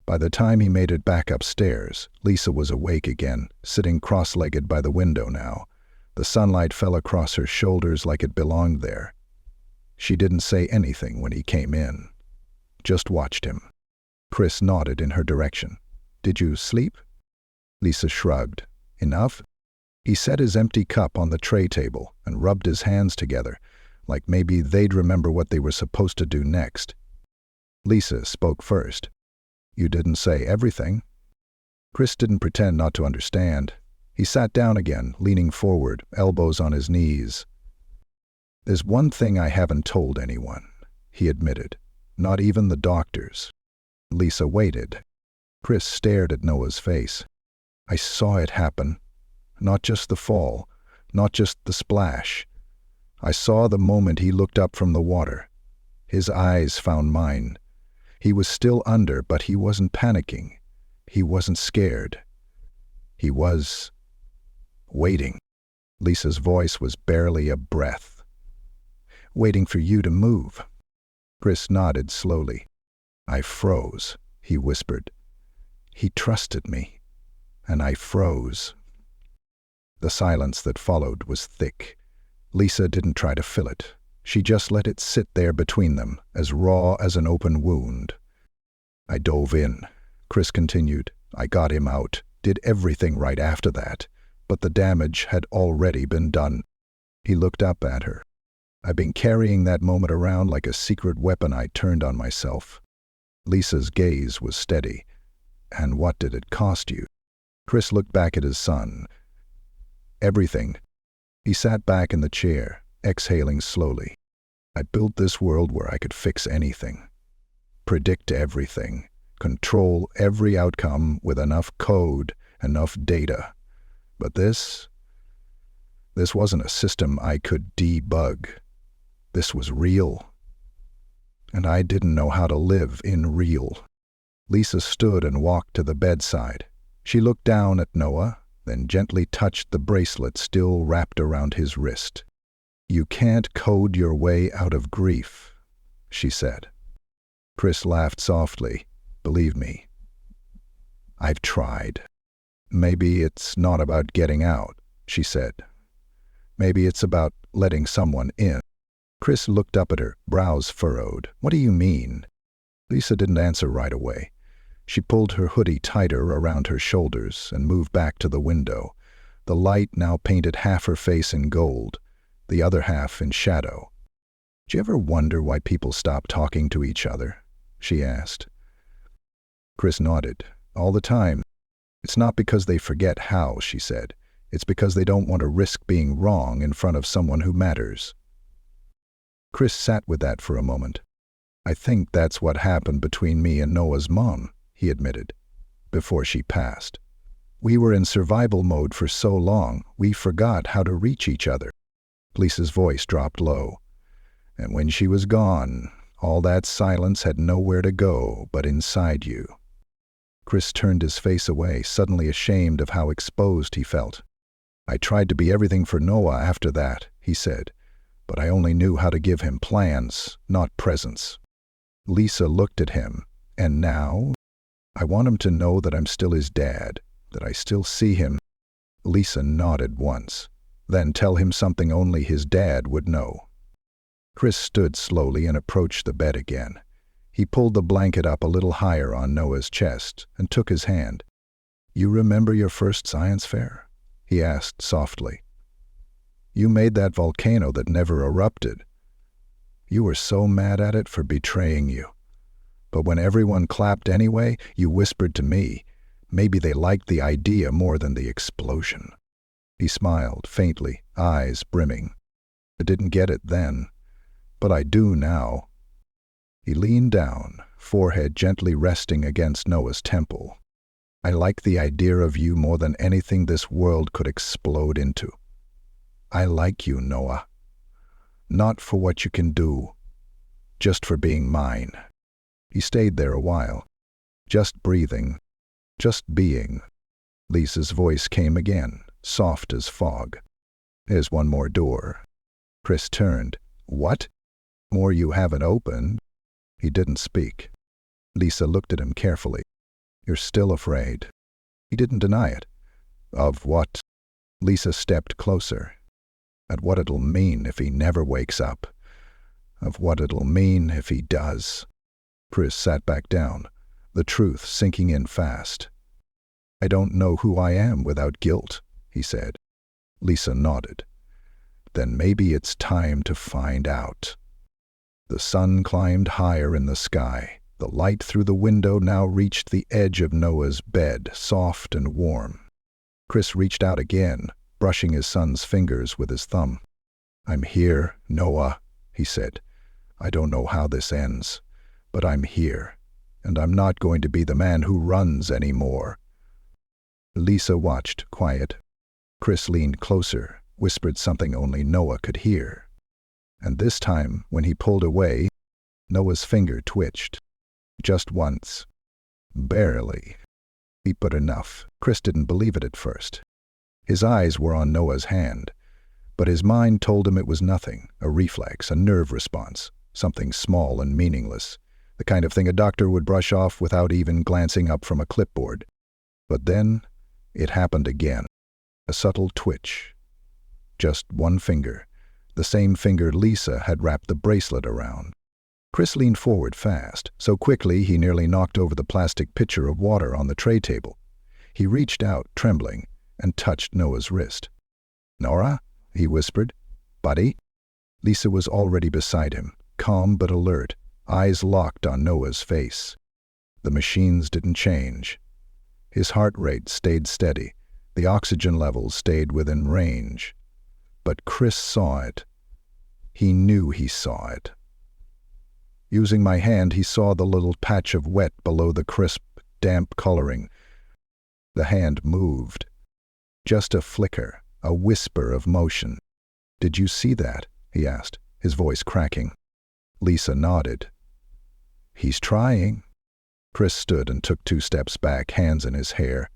By the time he made it back upstairs, Lisa was awake again, sitting cross-legged by the window now. The sunlight fell across her shoulders like it belonged there. She didn't say anything when he came in. Just watched him. Chris nodded in her direction. "Did you sleep?" Lisa shrugged. "Enough?" He set his empty cup on the tray table and rubbed his hands together, like maybe they'd remember what they were supposed to do next. Lisa spoke first. "You didn't say everything." Chris didn't pretend not to understand. He sat down again, leaning forward, elbows on his knees. "There's one thing I haven't told anyone," he admitted. "Not even the doctors." Lisa waited. Chris stared at Noah's face. "I saw it happen. Not just the fall, not just the splash. I saw the moment he looked up from the water. His eyes found mine. He was still under, but he wasn't panicking. He wasn't scared. He was waiting." Lisa's voice was barely a breath. "Waiting for you to move." Chris nodded slowly. "I froze," he whispered. "He trusted me, and I froze." The silence that followed was thick. Lisa didn't try to fill it. She just let it sit there between them, as raw as an open wound. "I dove in," Chris continued. "I got him out, did everything right after that, but the damage had already been done." He looked up at her. "I've been carrying that moment around like a secret weapon I turned on myself." Lisa's gaze was steady. "And what did it cost you?" Chris looked back at his son. "Everything." He sat back in the chair, exhaling slowly. "I built this world where I could fix anything, predict everything, control every outcome with enough code, enough data. But this wasn't a system I could debug. This was real. and I didn't know how to live in real. Lisa stood and walked to the bedside. She looked down at Noah, then gently touched the bracelet still wrapped around his wrist. "You can't code your way out of grief," she said. Chris laughed softly. "Believe me, I've tried." "Maybe it's not about getting out," she said. "Maybe it's about letting someone in." Chris looked up at her, brows furrowed. "What do you mean?" Lisa didn't answer right away. She pulled her hoodie tighter around her shoulders and moved back to the window. The light now painted half her face in gold, the other half in shadow. "Do you ever wonder why people stop talking to each other?" she asked. Chris nodded. "All the time. It's not because they forget how," she said. "It's because they don't want to risk being wrong in front of someone who matters." Chris sat with that for a moment. "I think that's what happened between me and Noah's mom," he admitted, "before she passed. We were in survival mode for so long, we forgot how to reach each other." Lisa's voice dropped low. "And when she was gone, all that silence had nowhere to go but inside you." Chris turned his face away, suddenly ashamed of how exposed he felt. "I tried to be everything for Noah after that," he said, "but I only knew how to give him plans, not presents." Lisa looked at him. "And now?" "I want him to know that I'm still his dad, that I still see him." Lisa nodded once. "Then tell him something only his dad would know." Chris stood slowly and approached the bed again. He pulled the blanket up a little higher on Noah's chest and took his hand. "You remember your first science fair?" he asked softly. "You made that volcano that never erupted. You were so mad at it for betraying you. But when everyone clapped anyway, you whispered to me, maybe they liked the idea more than the explosion." He smiled faintly, eyes brimming. "I didn't get it then, but I do now." He leaned down, forehead gently resting against Noah's temple. "I like the idea of you more than anything this world could explode into. I like you, Noah. Not for what you can do, just for being mine." He stayed there a while, just breathing, just being. Lisa's voice came again, soft as fog. "There's one more door." Chris turned. "What?" "More you haven't opened." He didn't speak. Lisa looked at him carefully. "You're still afraid." He didn't deny it. "Of what?" Lisa stepped closer. "At what it'll mean if he never wakes up. Of what it'll mean if he does." Chris sat back down, the truth sinking in fast. "I don't know who I am without guilt," he said. Lisa nodded. "Then maybe it's time to find out." The sun climbed higher in the sky. The light through the window now reached the edge of Noah's bed, soft and warm. Chris reached out again, brushing his son's fingers with his thumb. "I'm here, Noah," he said. "I don't know how this ends, but I'm here, and I'm not going to be the man who runs anymore." Lisa watched, quiet. Chris leaned closer, whispered something only Noah could hear. And this time, when he pulled away, Noah's finger twitched. Just once. Barely. But enough. Chris didn't believe it at first. His eyes were on Noah's hand, but his mind told him it was nothing, a reflex, a nerve response, something small and meaningless, the kind of thing a doctor would brush off without even glancing up from a clipboard. But then, it happened again. A subtle twitch. Just one finger. The same finger Lisa had wrapped the bracelet around. Chris leaned forward fast, so quickly he nearly knocked over the plastic pitcher of water on the tray table. He reached out, trembling, and touched Noah's wrist. "Nora?" he whispered. "Buddy?" Lisa was already beside him, calm but alert, eyes locked on Noah's face. The machines didn't change. His heart rate stayed steady. The oxygen levels stayed within range. But Chris saw it. He knew he saw it. Using my hand, he saw the little patch of wet below the crisp, damp coloring. The hand moved. Just a flicker, a whisper of motion. "Did you see that?" he asked, his voice cracking. Lisa nodded. He's trying. Chris stood and took 2 steps back, hands in his hair.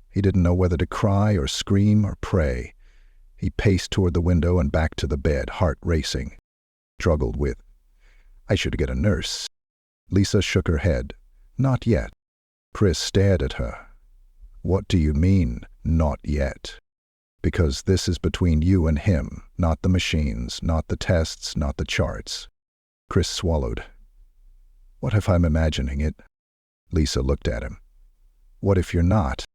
He didn't know whether to cry or scream or pray. He paced toward the window and back to the bed, heart racing. Struggled with, "I should get a nurse." Lisa shook her head. "Not yet." Chris stared at her. "What do you mean, not yet?" "Because this is between you and him, not the machines, not the tests, not the charts." Chris swallowed. "What if I'm imagining it?" Lisa looked at him. "What if you're not?"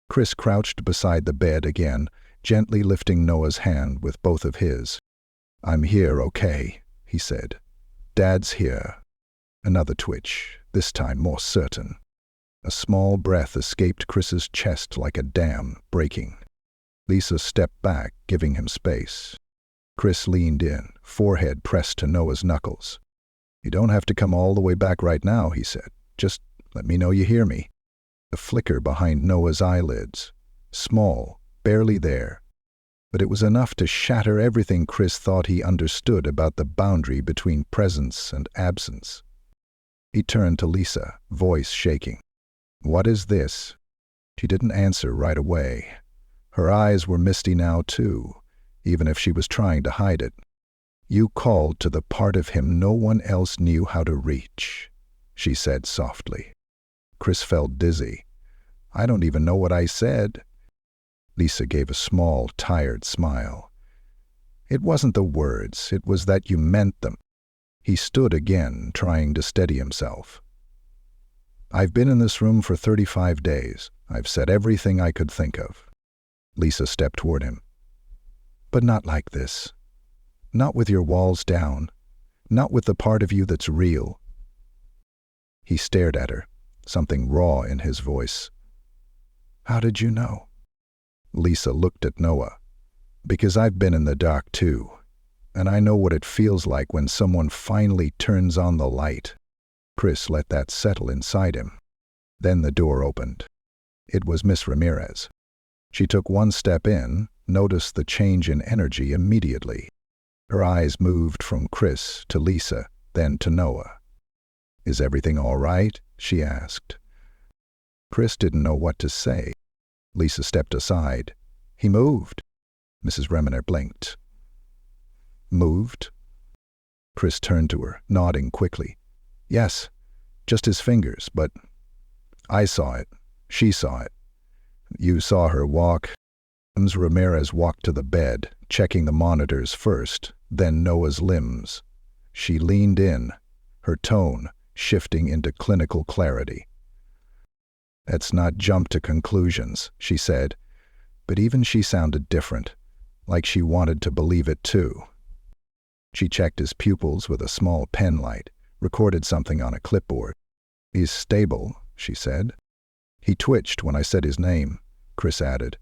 Chris crouched beside the bed again, gently lifting Noah's hand with both of his. "I'm here, okay," he said. "Dad's here." Another twitch, this time more certain. A small breath escaped Chris's chest like a dam breaking. Lisa stepped back, giving him space. Chris leaned in, forehead pressed to Noah's knuckles. "You don't have to come all the way back right now," he said. "Just let me know you hear me." A flicker behind Noah's eyelids. Small, barely there. But it was enough to shatter everything Chris thought he understood about the boundary between presence and absence. He turned to Lisa, voice shaking. "What is this?" She didn't answer right away. Her eyes were misty now, too, even if she was trying to hide it. "You called to the part of him no one else knew how to reach," she said softly. Chris felt dizzy. "I don't even know what I said." Lisa gave a small, tired smile. "It wasn't the words, it was that you meant them." He stood again, trying to steady himself. "I've been in this room for 35 days. I've said everything I could think of." Lisa stepped toward him. "But not like this. Not with your walls down. Not with the part of you that's real." He stared at her, something raw in his voice. "How did you know?" Lisa looked at Noah. "Because I've been in the dark too, and I know what it feels like when someone finally turns on the light." Chris let that settle inside him. Then the door opened. It was Miss Ramirez. She took 1 step in, noticed the change in energy immediately. Her eyes moved from Chris to Lisa, then to Noah. "Is everything all right?" she asked. Chris didn't know what to say. Lisa stepped aside. "He moved." Mrs. Ramirez blinked. "Moved?" Chris turned to her, nodding quickly. "Yes, just his fingers, but I saw it. She saw it. You saw her walk." Ms. Ramirez walked to the bed, checking the monitors first, then Noah's limbs. She leaned in, her tone shifting into clinical clarity. "Let's not jump to conclusions," she said, but even she sounded different, like she wanted to believe it too. She checked his pupils with a small pen light, recorded something on a clipboard. "He's stable," she said. "He twitched when I said his name," Chris added.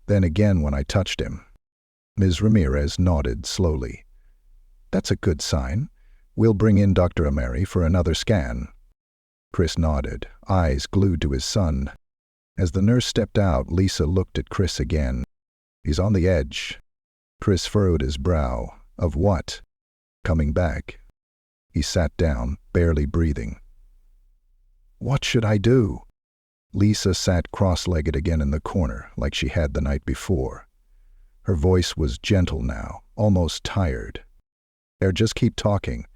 "Then again when I touched him." Ms. Ramirez nodded slowly. "That's a good sign. We'll bring in Dr. Ameri for another scan." Chris nodded, eyes glued to his son. As the nurse stepped out, Lisa looked at Chris again. "He's on the edge." Chris furrowed his brow. "Of what?" "Coming back." He sat down, barely breathing. "What should I do?" Lisa sat cross-legged again in the corner, like she had the night before. Her voice was gentle now, almost tired. "Just keep talking.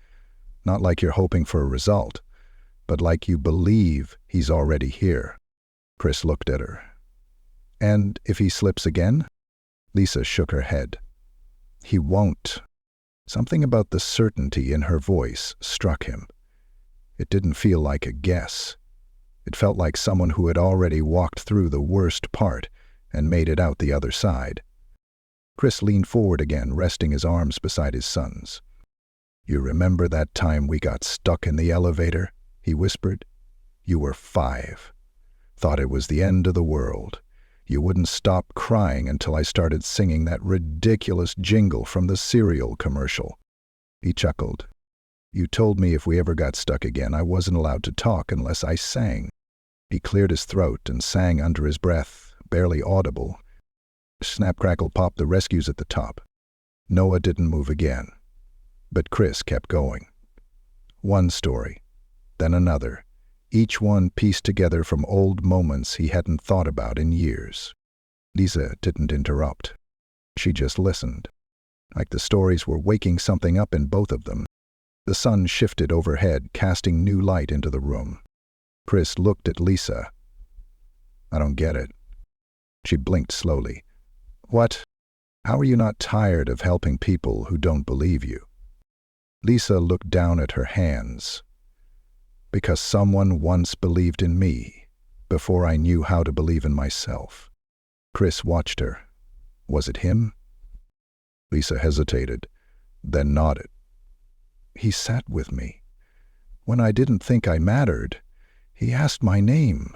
Not like you're hoping for a result, but like you believe he's already here." Chris looked at her. "And if he slips again?" Lisa shook her head. "He won't." Something about the certainty in her voice struck him. It didn't feel like a guess. It felt like someone who had already walked through the worst part and made it out the other side. Chris leaned forward again, resting his arms beside his son's. "You remember that time we got stuck in the elevator?" he whispered. "You were 5. Thought it was the end of the world. You wouldn't stop crying until I started singing that ridiculous jingle from the cereal commercial." He chuckled. "You told me if we ever got stuck again, I wasn't allowed to talk unless I sang." He cleared his throat and sang under his breath, barely audible. Snap, crackle, pop, the rescue's at the top. Noah didn't move again. But Chris kept going. "One story. then another, each one pieced together from old moments he hadn't thought about in years. Lisa didn't interrupt. She just listened, like the stories were waking something up in both of them. The sun shifted overhead, casting new light into the room. Chris looked at Lisa. "I don't get it." She blinked slowly. "What? How are you not tired of helping people who don't believe you?" Lisa looked down at her hands. "Because someone once believed in me, before I knew how to believe in myself." Chris watched her. Was it him? Lisa hesitated, then nodded. "He sat with me. When I didn't think I mattered, he asked my name.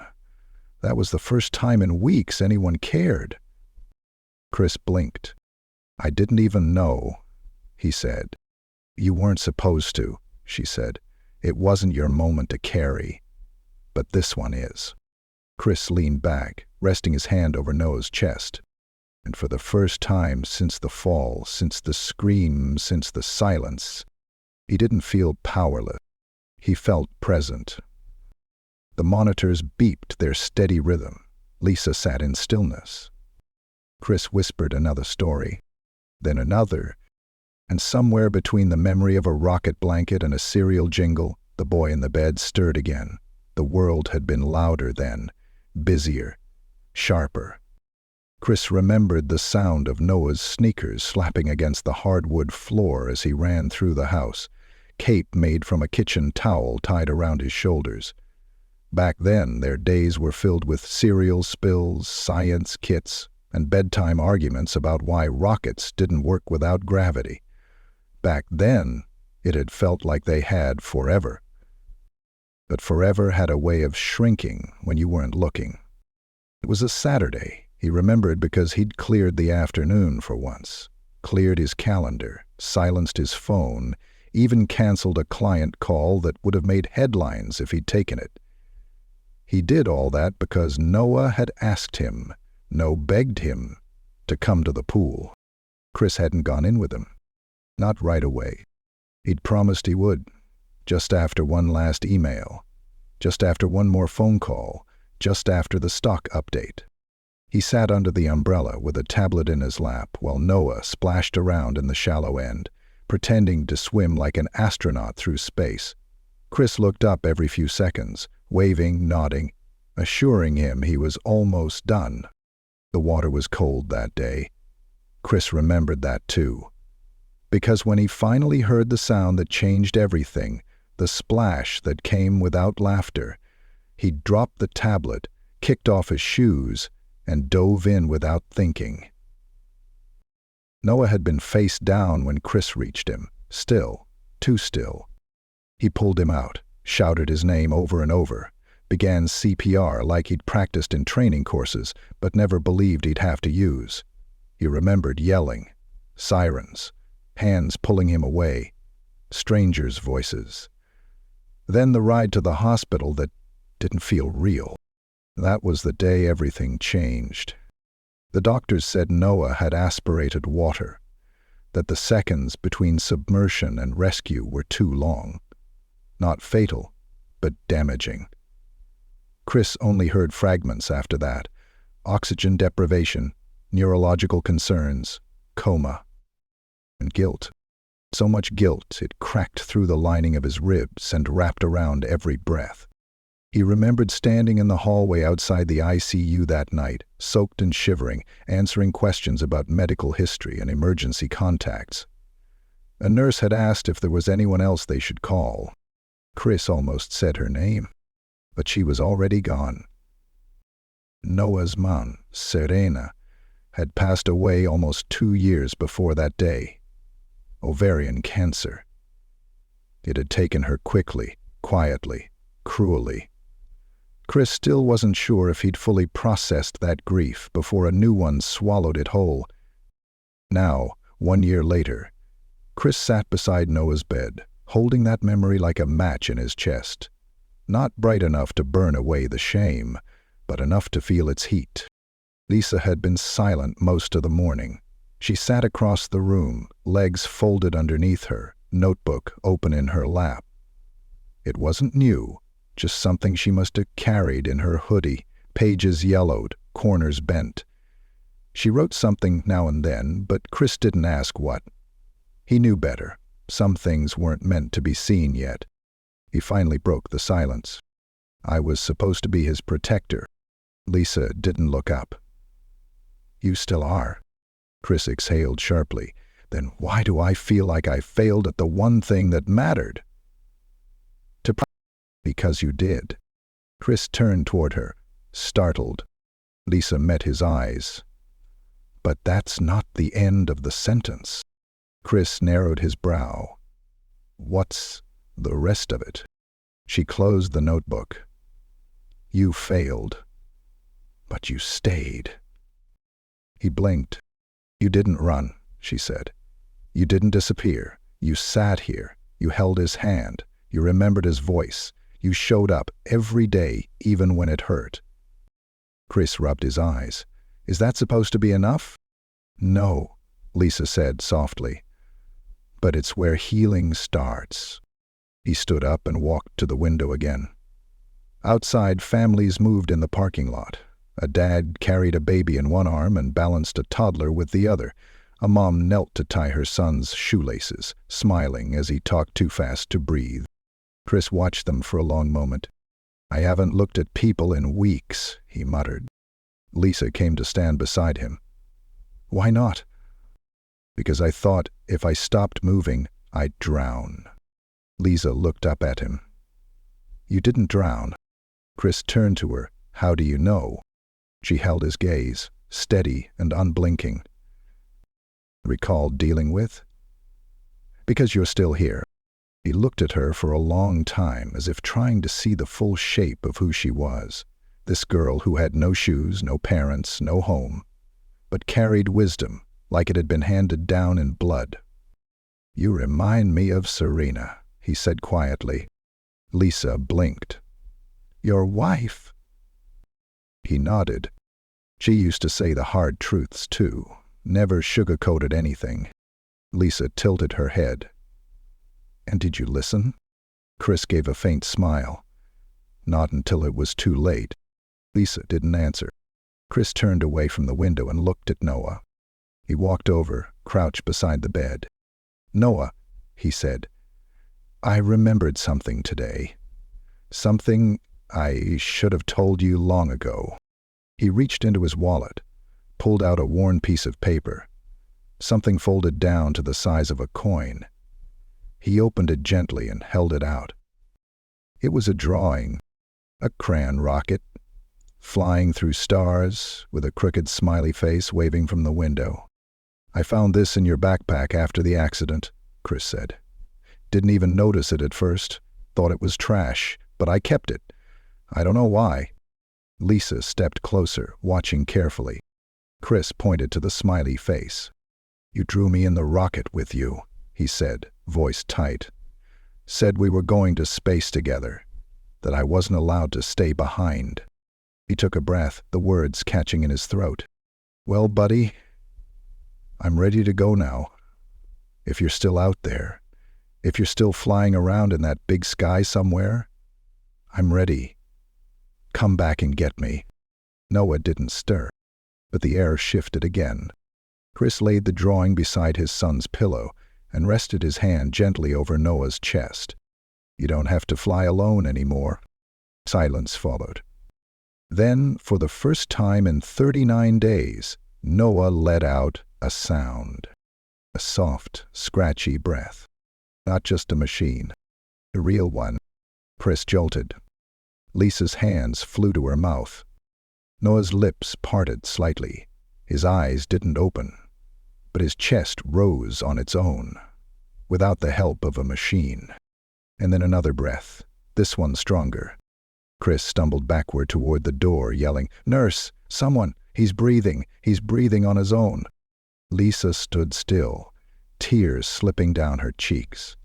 That was the first time in weeks anyone cared." Chris blinked. "I didn't even know," he said. "You weren't supposed to," she said. "It wasn't your moment to carry. But this one is." Chris leaned back, resting his hand over Noah's chest. And for the first time since the fall, since the scream, since the silence, he didn't feel powerless. He felt present. The monitors beeped their steady rhythm. Lisa sat in stillness. Chris whispered another story, then another, and somewhere between the memory of a rocket blanket and a cereal jingle, the boy in the bed stirred again. The world had been louder then, busier, sharper. Chris remembered the sound of Noah's sneakers slapping against the hardwood floor as he ran through the house, cape made from a kitchen towel tied around his shoulders. Back then, their days were filled with cereal spills, science kits, and bedtime arguments about why rockets didn't work without gravity. Back then, it had felt like they had forever. But forever had a way of shrinking when you weren't looking. It was a Saturday, he remembered, because he'd cleared the afternoon for once, cleared his calendar, silenced his phone, even canceled a client call that would have made headlines if he'd taken it. He did all that because Noah had asked him, no, begged him, to come to the pool. Chris hadn't gone in with him. Not right away. He'd promised he would, just after one last email, just after one more phone call, just after the stock update. He sat under the umbrella with a tablet in his lap while Noah splashed around in the shallow end, pretending to swim like an astronaut through space. Chris looked up every few seconds, waving, nodding, assuring him he was almost done. The water was cold that day. Chris remembered that too. Because when he finally heard the sound that changed everything, the splash that came without laughter, he dropped the tablet, kicked off his shoes, and dove in without thinking. Noah had been face down when Chris reached him, still, too still. He pulled him out, shouted his name over and over, began CPR like he'd practiced in training courses but never believed he'd have to use. He remembered yelling, sirens, hands pulling him away, strangers' voices. Then the ride to the hospital that didn't feel real. That was the day everything changed. The doctors said Noah had aspirated water, that the seconds between submersion and rescue were too long. Not fatal, but damaging. Chris only heard fragments after that. Oxygen deprivation, neurological concerns, coma, and guilt. So much guilt it cracked through the lining of his ribs and wrapped around every breath. He remembered standing in the hallway outside the ICU that night, soaked and shivering, answering questions about medical history and emergency contacts. A nurse had asked if there was anyone else they should call. Chris almost said her name, but she was already gone. Noah's mom, Serena, had passed away almost 2 years before that day. Ovarian cancer. It had taken her quickly, quietly, cruelly. Chris still wasn't sure if he'd fully processed that grief before a new one swallowed it whole. Now, 1 year later, Chris sat beside Noah's bed, holding that memory like a match in his chest. Not bright enough to burn away the shame, but enough to feel its heat. Lisa had been silent most of the morning. She sat across the room, legs folded underneath her, notebook open in her lap. It wasn't new, just something she must have carried in her hoodie, pages yellowed, corners bent. She wrote something now and then, but Chris didn't ask what. He knew better. Some things weren't meant to be seen yet. He finally broke the silence. I was supposed to be his protector. Lisa didn't look up. You still are. Chris exhaled sharply. Then why do I feel like I failed at the one thing that mattered? Because you did. Chris turned toward her, startled. Lisa met his eyes. But that's not the end of the sentence. Chris narrowed his brow. What's the rest of it? She closed the notebook. You failed. But you stayed. He blinked. You didn't run, she said. You didn't disappear. You sat here. You held his hand. You remembered his voice. You showed up every day, even when it hurt. Chris rubbed his eyes. Is that supposed to be enough? No, Lisa said softly. But it's where healing starts. He stood up and walked to the window again. Outside, families moved in the parking lot. A dad carried a baby in one arm and balanced a toddler with the other. A mom knelt to tie her son's shoelaces, smiling as he talked too fast to breathe. Chris watched them for a long moment. I haven't looked at people in weeks, he muttered. Lisa came to stand beside him. Why not? Because I thought if I stopped moving, I'd drown. Lisa looked up at him. You didn't drown. Chris turned to her. How do you know? She held his gaze, steady and unblinking. Recalled dealing with? Because you're still here. He looked at her for a long time, as if trying to see the full shape of who she was. This girl who had no shoes, no parents, no home, but carried wisdom like it had been handed down in blood. You remind me of Serena, he said quietly. Lisa blinked. Your wife? He nodded. She used to say the hard truths too, never sugar-coated anything. Lisa tilted her head. And did you listen? Chris gave a faint smile. Not until it was too late. Lisa didn't answer. Chris turned away from the window and looked at Noah. He walked over, crouched beside the bed. Noah, he said, I remembered something today. Something I should have told you long ago. He reached into his wallet, pulled out a worn piece of paper, something folded down to the size of a coin. He opened it gently and held it out. It was a drawing, a crayon rocket, flying through stars with a crooked smiley face waving from the window. I found this in your backpack after the accident, Chris said. Didn't even notice it at first, thought it was trash, but I kept it. I don't know why. Lisa stepped closer, watching carefully. Chris pointed to the smiley face. You drew me in the rocket with you, he said, voice tight. Said we were going to space together, that I wasn't allowed to stay behind. He took a breath, the words catching in his throat. Well, buddy, I'm ready to go now. If you're still out there, if you're still flying around in that big sky somewhere, I'm ready. Come back and get me. Noah didn't stir, but the air shifted again. Chris laid the drawing beside his son's pillow and rested his hand gently over Noah's chest. You don't have to fly alone anymore. Silence followed. Then, for the first time in 39 days, Noah let out a sound. A soft, scratchy breath. Not just a machine. A real one. Chris jolted. Lisa's hands flew to her mouth. Noah's lips parted slightly. His eyes didn't open, but his chest rose on its own, without the help of a machine. And then another breath, this one stronger. Chris stumbled backward toward the door, yelling, Nurse, someone, he's breathing on his own. Lisa stood still, tears slipping down her cheeks.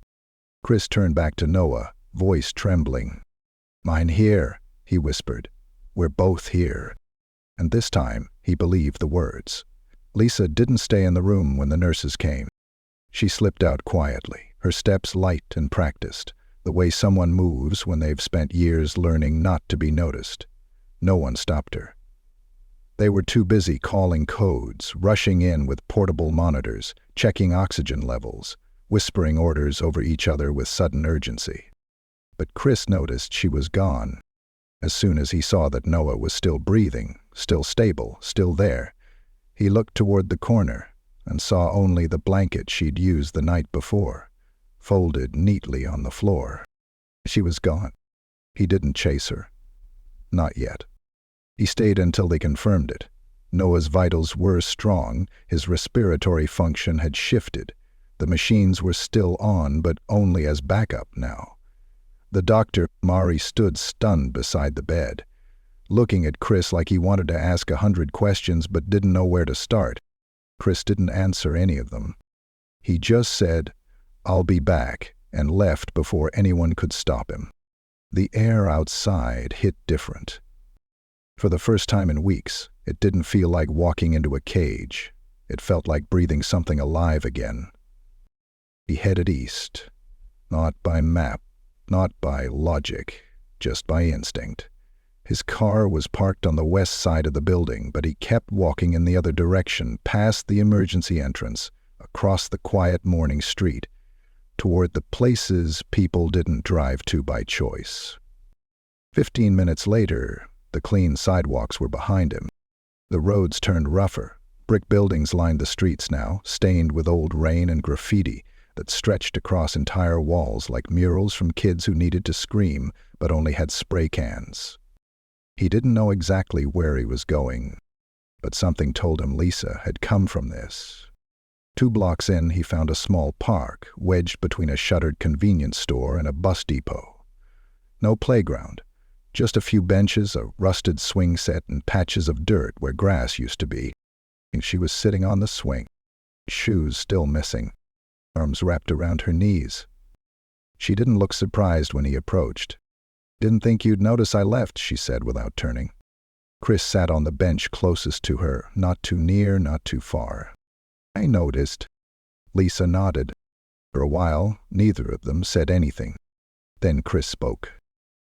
Chris turned back to Noah, voice trembling. Mine here, he whispered. We're both here. And this time, he believed the words. Lisa didn't stay in the room when the nurses came. She slipped out quietly, her steps light and practiced, the way someone moves when they've spent years learning not to be noticed. No one stopped her. They were too busy calling codes, rushing in with portable monitors, checking oxygen levels, whispering orders over each other with sudden urgency. But Chris noticed she was gone. As soon as he saw that Noah was still breathing, still stable, still there, he looked toward the corner and saw only the blanket she'd used the night before, folded neatly on the floor. She was gone. He didn't chase her. Not yet. He stayed until they confirmed it. Noah's vitals were strong, his respiratory function had shifted. The machines were still on, but only as backup now. The doctor, Mari, stood stunned beside the bed, looking at Chris like he wanted to ask 100 questions but didn't know where to start. Chris didn't answer any of them. He just said, "I'll be back," and left before anyone could stop him. The air outside hit different. For the first time in weeks, it didn't feel like walking into a cage. It felt like breathing something alive again. He headed east, not by map, not by logic, just by instinct. His car was parked on the west side of the building, but he kept walking in the other direction, past the emergency entrance, across the quiet morning street, toward the places people didn't drive to by choice. 15 minutes later, the clean sidewalks were behind him. The roads turned rougher. Brick buildings lined the streets now, stained with old rain and graffiti that stretched across entire walls like murals from kids who needed to scream but only had spray cans. He didn't know exactly where he was going, but something told him Lisa had come from this. 2 blocks in, he found a small park wedged between a shuttered convenience store and a bus depot. No playground, just a few benches, a rusted swing set, and patches of dirt where grass used to be. And she was sitting on the swing, shoes still missing, arms wrapped around her knees. She didn't look surprised when he approached. "Didn't think you'd notice I left," she said without turning. Chris sat on the bench closest to her, not too near, not too far. "I noticed." Lisa nodded. For a while, neither of them said anything. Then Chris spoke.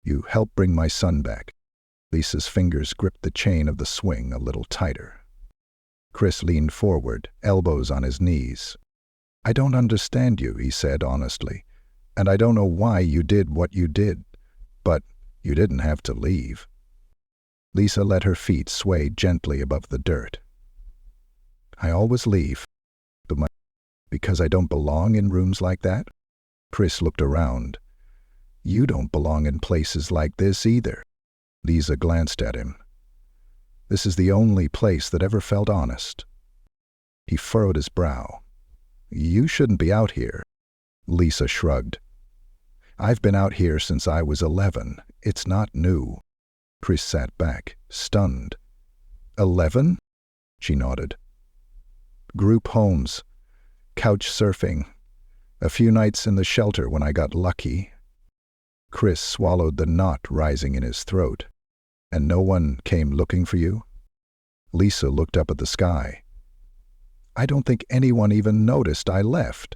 "You helped bring my son back." Lisa's fingers gripped the chain of the swing a little tighter. Chris leaned forward, elbows on his knees. "I don't understand you," he said honestly, "and I don't know why you did what you did, but you didn't have to leave." Lisa let her feet sway gently above the dirt. "I always leave, because I don't belong in rooms like that." Chris looked around. "You don't belong in places like this either." Lisa glanced at him. "This is the only place that ever felt honest." He furrowed his brow. "You shouldn't be out here." Lisa shrugged. "I've been out here since I was 11. It's not new." Chris sat back, stunned. 11? She nodded. "Group homes, couch surfing, a few nights in the shelter when I got lucky." Chris swallowed the knot rising in his throat. "And no one came looking for you?" Lisa looked up at the sky. "I don't think anyone even noticed I left."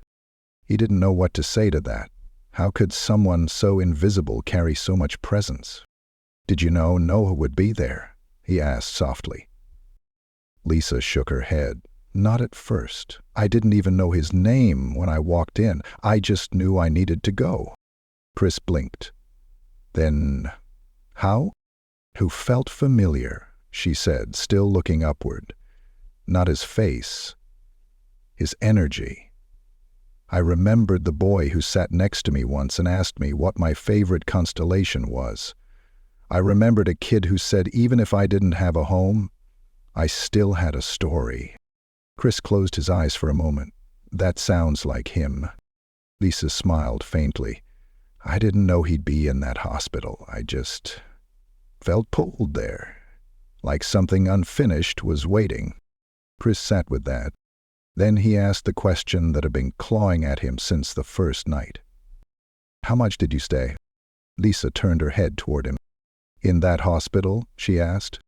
He didn't know what to say to that. How could someone so invisible carry so much presence? "Did you know Noah would be there?" he asked softly. Lisa shook her head. "Not at first. I didn't even know his name when I walked in. I just knew I needed to go." Chris blinked. "Then how?" "Who felt familiar," she said, still looking upward. "Not his face. His energy. I remembered the boy who sat next to me once and asked me what my favorite constellation was. I remembered a kid who said even if I didn't have a home, I still had a story." Chris closed his eyes for a moment. "That sounds like him." Lisa smiled faintly. "I didn't know he'd be in that hospital. I just felt pulled there, like something unfinished was waiting." Chris sat with that. Then he asked the question that had been clawing at him since the first night. "How much did you stay?" Lisa turned her head toward him. "In that hospital?" she asked.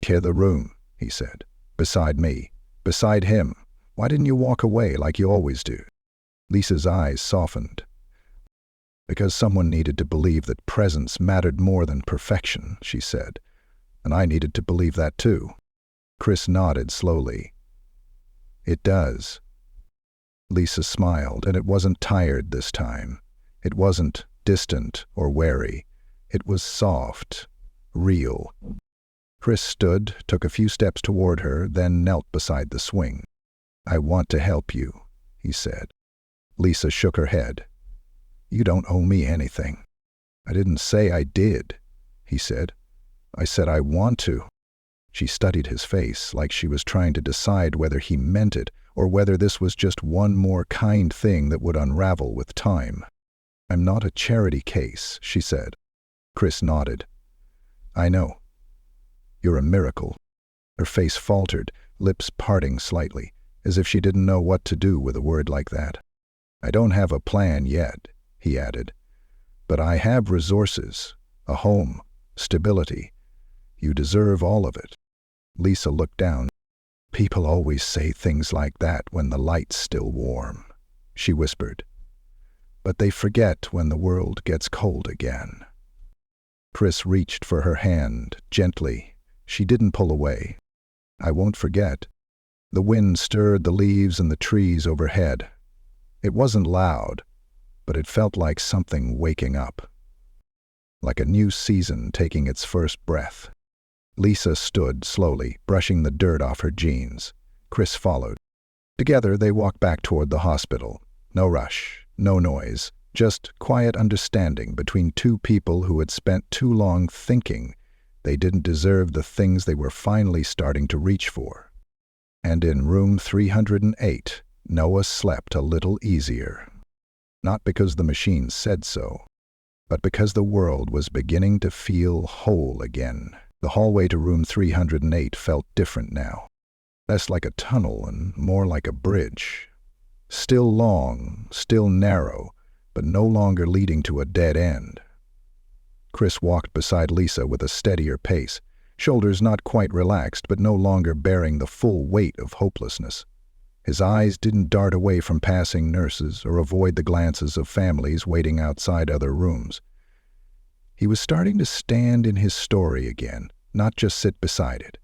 "Share the room," he said. "Beside me. Beside him. Why didn't you walk away like you always do?" Lisa's eyes softened. Because someone needed to believe that presence mattered more than perfection, she said. And I needed to believe that too. Chris nodded slowly. It does. Lisa smiled, and it wasn't tired this time. It wasn't distant or wary. It was soft, real. Chris stood, took a few steps toward her, then knelt beside the swing. I want to help you, he said. Lisa shook her head. You don't owe me anything. I didn't say I did, he said. I said I want to. She studied his face like she was trying to decide whether he meant it or whether this was just one more kind thing that would unravel with time. I'm not a charity case, she said. Chris nodded. I know. You're a miracle. Her face faltered, lips parting slightly, as if she didn't know what to do with a word like that. I don't have a plan yet, he added. But I have resources, a home, stability. You deserve all of it. Lisa looked down. People always say things like that when the light's still warm, she whispered. But they forget when the world gets cold again. Chris reached for her hand, gently. She didn't pull away. I won't forget. The wind stirred the leaves and the trees overhead. It wasn't loud, but it felt like something waking up. Like a new season taking its first breath. Lisa stood slowly, brushing the dirt off her jeans. Chris followed. Together they walked back toward the hospital. No rush, no noise, just quiet understanding between two people who had spent too long thinking they didn't deserve the things they were finally starting to reach for. And in room 308, Noah slept a little easier. Not because the machine said so, but because the world was beginning to feel whole again. The hallway to room 308 felt different now. Less like a tunnel and more like a bridge. Still long, still narrow, but no longer leading to a dead end. Chris walked beside Lisa with a steadier pace, shoulders not quite relaxed but no longer bearing the full weight of hopelessness. His eyes didn't dart away from passing nurses or avoid the glances of families waiting outside other rooms. He was starting to stand in his story again, not just sit beside it.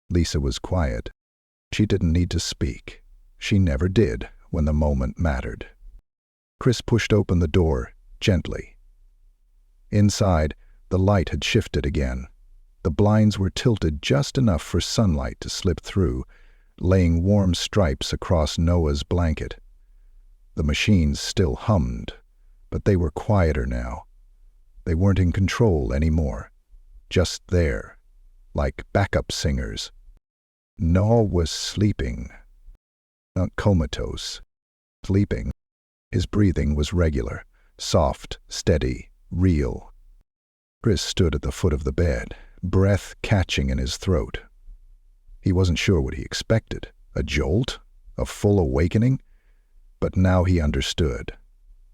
Lisa was quiet. She didn't need to speak. She never did when the moment mattered. Chris pushed open the door, gently. Inside, the light had shifted again. The blinds were tilted just enough for sunlight to slip through, laying warm stripes across Noah's blanket. The machines still hummed, but they were quieter now. They weren't in control anymore. Just there, like backup singers. Noah was sleeping. Not comatose. Sleeping. His breathing was regular, soft, steady, real. Chris stood at the foot of the bed, breath catching in his throat. He wasn't sure what he expected. A jolt? A full awakening? But now he understood.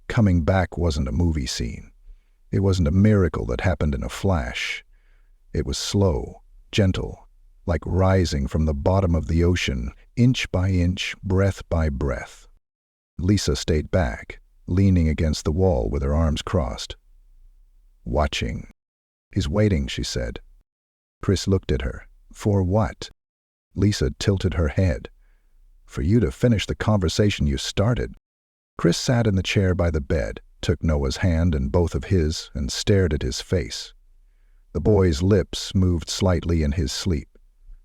Coming back wasn't a movie scene. It wasn't a miracle that happened in a flash. It was slow, gentle, like rising from the bottom of the ocean, inch by inch, breath by breath. Lisa stayed back, leaning against the wall with her arms crossed. Watching. He's waiting, she said. Chris looked at her. For what? Lisa tilted her head. For you to finish the conversation you started. Chris sat in the chair by the bed, took Noah's hand in both of his, and stared at his face. The boy's lips moved slightly in his sleep,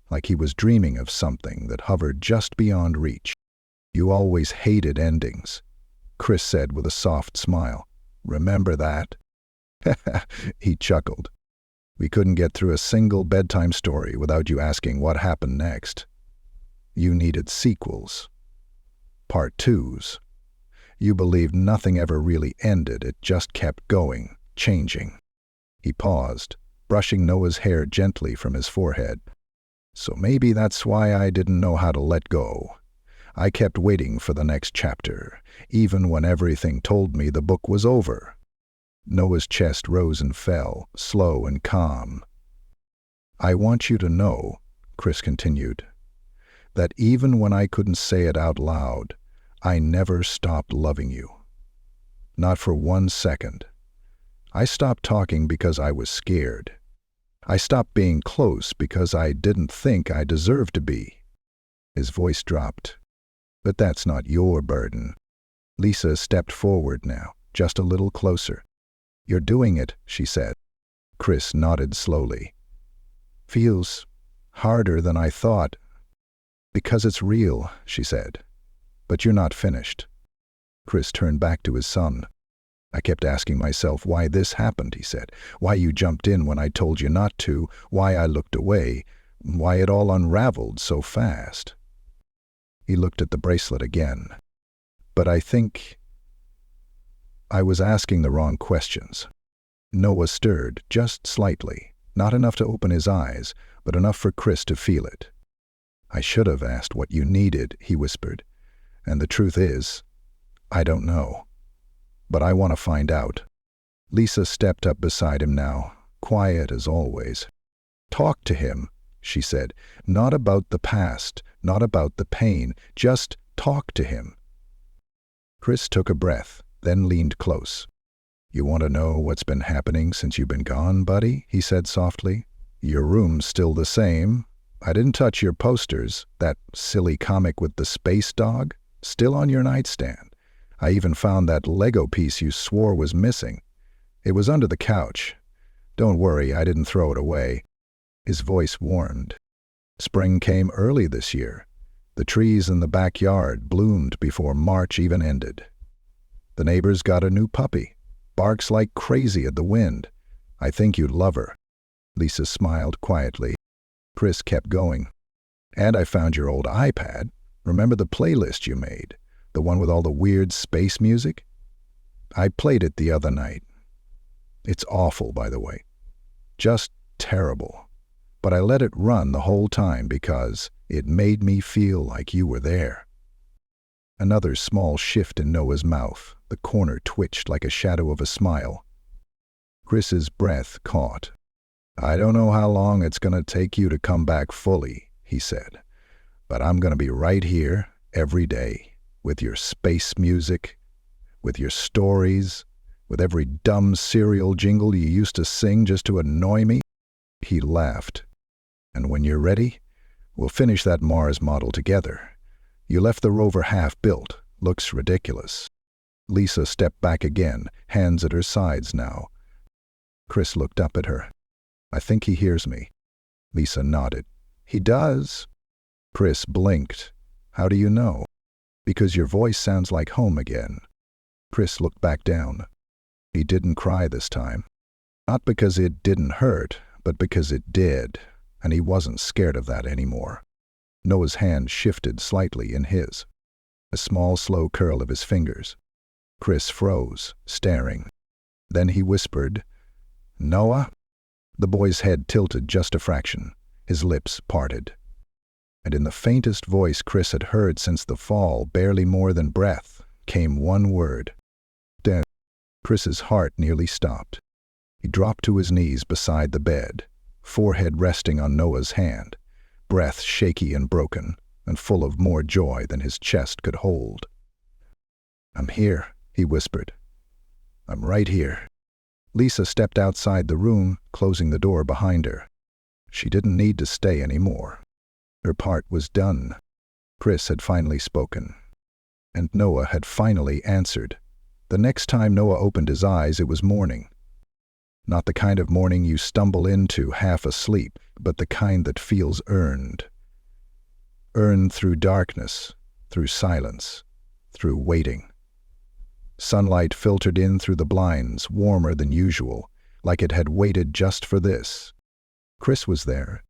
like he was dreaming of something that hovered just beyond reach. You always hated endings, Chris said with a soft smile. Remember that? He chuckled. We couldn't get through a single bedtime story without you asking what happened next. You needed sequels. Part twos. You believed nothing ever really ended, it just kept going, changing. He paused, brushing Noah's hair gently from his forehead. So maybe that's why I didn't know how to let go. I kept waiting for the next chapter, even when everything told me the book was over. Noah's chest rose and fell, slow and calm. I want you to know, Chris continued, that even when I couldn't say it out loud, I never stopped loving you. Not for 1 second. I stopped talking because I was scared. I stopped being close because I didn't think I deserved to be. His voice dropped. But that's not your burden. Lisa stepped forward now, just a little closer. You're doing it, she said. Chris nodded slowly. Feels harder than I thought. Because it's real, she said. But you're not finished. Chris turned back to his son. I kept asking myself why this happened, he said. Why you jumped in when I told you not to, why I looked away, why it all unraveled so fast. He looked at the bracelet again. But I think I was asking the wrong questions. Noah stirred, just slightly, not enough to open his eyes, but enough for Chris to feel it. I should have asked what you needed, he whispered. And the truth is, I don't know. But I want to find out. Lisa stepped up beside him now, quiet as always. Talk to him, she said. Not about the past, not about the pain, just talk to him. Chris took a breath, then leaned close. You want to know what's been happening since you've been gone, buddy? He said softly. Your room's still the same. I didn't touch your posters, that silly comic with the space dog, still on your nightstand. I even found that Lego piece you swore was missing. It was under the couch. Don't worry, I didn't throw it away. His voice warmed. Spring came early this year. The trees in the backyard bloomed before March even ended. The neighbors got a new puppy. Barks like crazy at the wind. I think you'd love her. Lisa smiled quietly. Chris kept going. And I found your old iPad. Remember the playlist you made? The one with all the weird space music? I played it the other night. It's awful, by the way. Just terrible. But I let it run the whole time because it made me feel like you were there. Another small shift in Noah's mouth. The corner twitched like a shadow of a smile. Chris's breath caught. I don't know how long it's going to take you to come back fully, he said. But I'm going to be right here every day, with your space music, with your stories, with every dumb cereal jingle you used to sing just to annoy me. He laughed. And when you're ready, we'll finish that Mars model together. You left the rover half-built. Looks ridiculous. Lisa stepped back again, hands at her sides now. Chris looked up at her. I think he hears me. Lisa nodded. He does. Chris blinked. How do you know? Because your voice sounds like home again. Chris looked back down. He didn't cry this time. Not because it didn't hurt, but because it did, and he wasn't scared of that anymore. Noah's hand shifted slightly in his. A small, slow curl of his fingers. Chris froze, staring. Then he whispered, Noah? The boy's head tilted just a fraction. His lips parted. And in the faintest voice Chris had heard since the fall, barely more than breath, came one word. Dead. Chris's heart nearly stopped. He dropped to his knees beside the bed, forehead resting on Noah's hand, breath shaky and broken, and full of more joy than his chest could hold. I'm here, he whispered. I'm right here. Lisa stepped outside the room, closing the door behind her. She didn't need to stay anymore. Her part was done. Chris had finally spoken. And Noah had finally answered. The next time Noah opened his eyes, it was morning. Not the kind of morning you stumble into half asleep, but the kind that feels earned. Earned through darkness, through silence, through waiting. Sunlight filtered in through the blinds, warmer than usual, like it had waited just for this. Chris was there,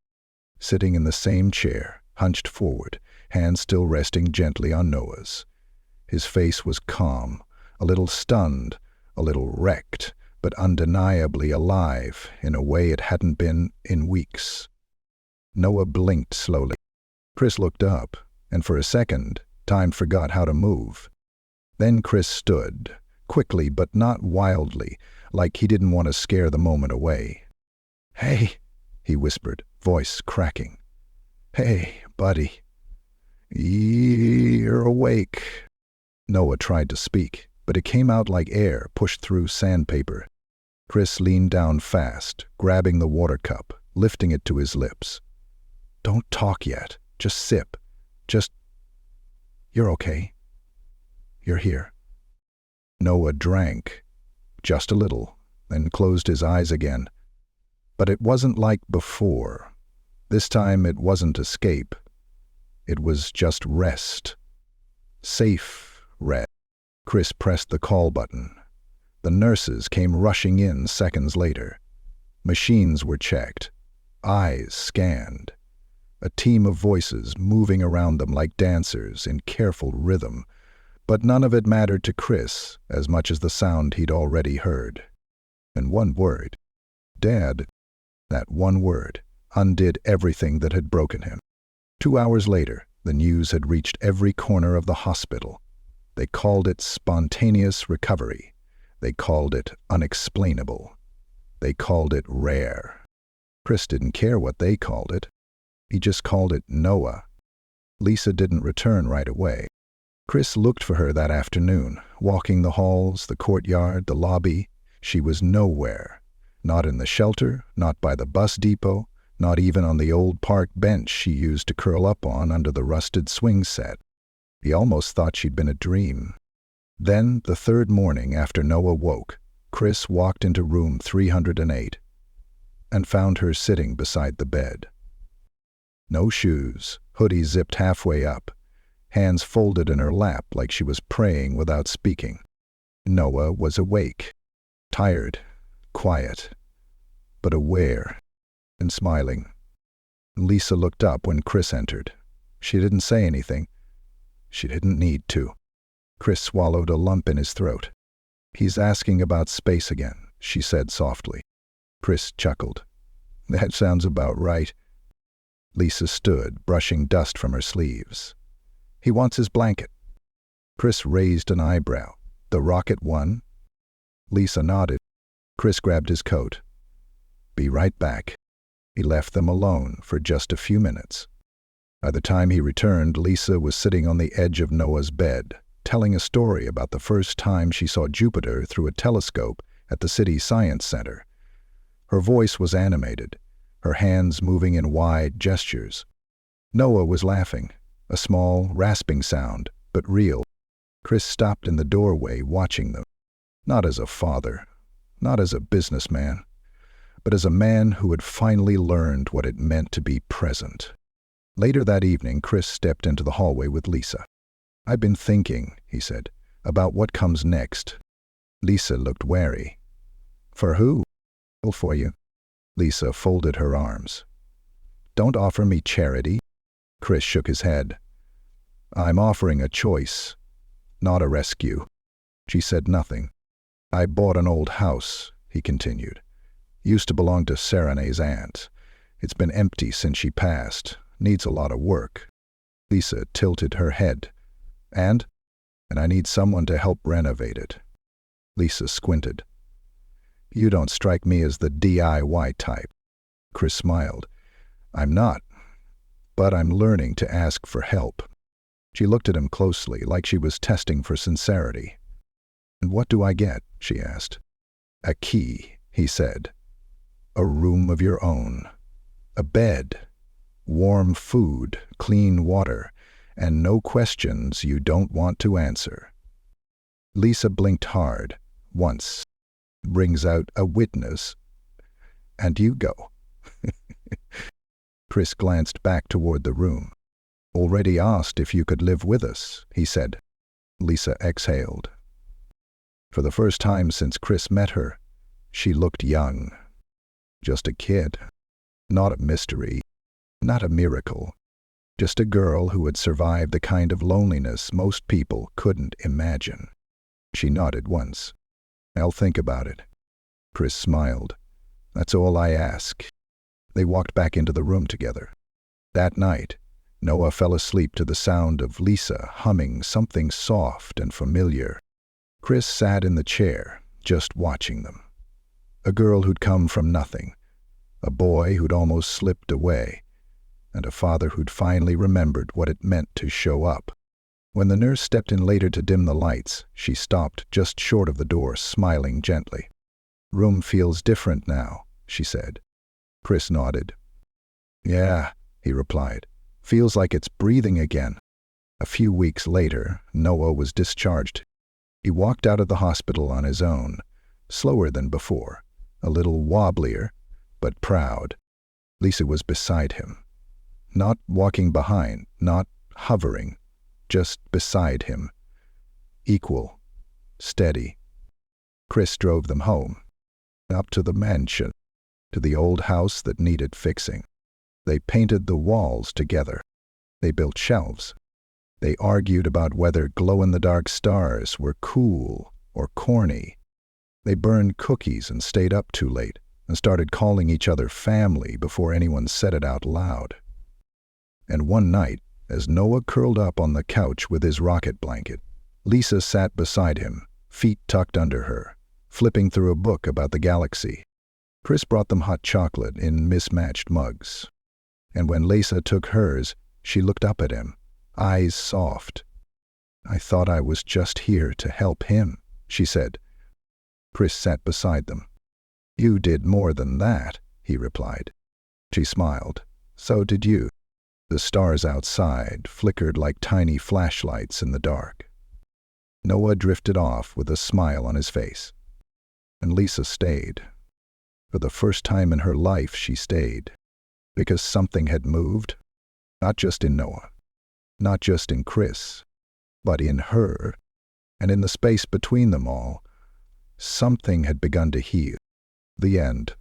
sitting in the same chair, hunched forward, hands still resting gently on Noah's. His face was calm, a little stunned, a little wrecked, but undeniably alive in a way it hadn't been in weeks. Noah blinked slowly. Chris looked up, and for a second, time forgot how to move. Then Chris stood, quickly but not wildly, like he didn't want to scare the moment away. Hey, he whispered, voice cracking. Hey, buddy. You're awake. Noah tried to speak, but it came out like air pushed through sandpaper. Chris leaned down fast, grabbing the water cup, lifting it to his lips. "Don't talk yet. Just sip. Just... You're okay. You're here." Noah drank, just a little, then closed his eyes again. But it wasn't like before. This time it wasn't escape. It was just rest. Safe rest. Chris pressed the call button. The nurses came rushing in seconds later. Machines were checked. Eyes scanned. A team of voices moving around them like dancers in careful rhythm. But none of it mattered to Chris as much as the sound he'd already heard. And one word. Dad. That one word undid everything that had broken him. 2 hours later, the news had reached every corner of the hospital. They called it spontaneous recovery. They called it unexplainable. They called it rare. Chris didn't care what they called it. He just called it Noah. Lisa didn't return right away. Chris looked for her that afternoon, walking the halls, the courtyard, the lobby. She was nowhere. Not in the shelter, not by the bus depot, not even on the old park bench she used to curl up on under the rusted swing set. He almost thought she'd been a dream. Then, the third morning after Noah woke, Chris walked into room 308 and found her sitting beside the bed. No shoes, hoodie zipped halfway up, hands folded in her lap like she was praying without speaking. Noah was awake, tired, quiet, but aware and smiling. Lisa looked up when Chris entered. She didn't say anything. She didn't need to. Chris swallowed a lump in his throat. "He's asking about space again," she said softly. Chris chuckled. "That sounds about right." Lisa stood, brushing dust from her sleeves. "He wants his blanket." Chris raised an eyebrow. "The rocket one?" Lisa nodded. Chris grabbed his coat. "Be right back." He left them alone for just a few minutes. By the time he returned, Lisa was sitting on the edge of Noah's bed, telling a story about the first time she saw Jupiter through a telescope at the city science center. Her voice was animated, her hands moving in wide gestures. Noah was laughing, a small, rasping sound, but real. Chris stopped in the doorway watching them. Not as a father, not as a businessman, but as a man who had finally learned what it meant to be present. Later that evening, Chris stepped into the hallway with Lisa. "I've been thinking," he said, "about what comes next." Lisa looked wary. "For who?" "For you." Lisa folded her arms. "Don't offer me charity." Chris shook his head. "I'm offering a choice, not a rescue." She said nothing. "I bought an old house," he continued. "Used to belong to Serene's aunt. It's been empty since she passed. Needs a lot of work." Lisa tilted her head. And I need someone to help renovate it." Lisa squinted. "You don't strike me as the DIY type." Chris smiled. "I'm not, but I'm learning to ask for help." She looked at him closely, like she was testing for sincerity. "And what do I get?" she asked. "A key," he said. "A room of your own. A bed. Warm food, clean water, and no questions you don't want to answer." Lisa blinked hard, once. "Brings out a witness. And you go." Chris glanced back toward the room. "Already asked if you could live with us," he said. Lisa exhaled. For the first time since Chris met her, she looked young. Just a kid. Not a mystery. Not a miracle. Just a girl who had survived the kind of loneliness most people couldn't imagine. She nodded once. "I'll think about it." Chris smiled. "That's all I ask." They walked back into the room together. That night, Noah fell asleep to the sound of Lisa humming something soft and familiar. Chris sat in the chair, just watching them. A girl who'd come from nothing, a boy who'd almost slipped away, and a father who'd finally remembered what it meant to show up. When the nurse stepped in later to dim the lights, she stopped just short of the door, smiling gently. "Room feels different now," she said. Chris nodded. "Yeah," he replied. "Feels like it's breathing again." A few weeks later, Noah was discharged. He walked out of the hospital on his own, slower than before, a little wobblier, but proud. Lisa was beside him. Not walking behind, not hovering, just beside him. Equal, steady. Chris drove them home, up to the mansion, to the old house that needed fixing. They painted the walls together. They built shelves. They argued about whether glow-in-the-dark stars were cool or corny. They burned cookies and stayed up too late and started calling each other family before anyone said it out loud. And one night, as Noah curled up on the couch with his rocket blanket, Lisa sat beside him, feet tucked under her, flipping through a book about the galaxy. Chris brought them hot chocolate in mismatched mugs. And when Lisa took hers, she looked up at him, eyes soft. "I thought I was just here to help him," she said. Chris sat beside them. "You did more than that," he replied. She smiled. "So did you." The stars outside flickered like tiny flashlights in the dark. Noah drifted off with a smile on his face. And Lisa stayed. For the first time in her life, she stayed. Because something had moved. Not just in Noah. Not just in Chris. But in her. And in the space between them all, something had begun to heal. The end.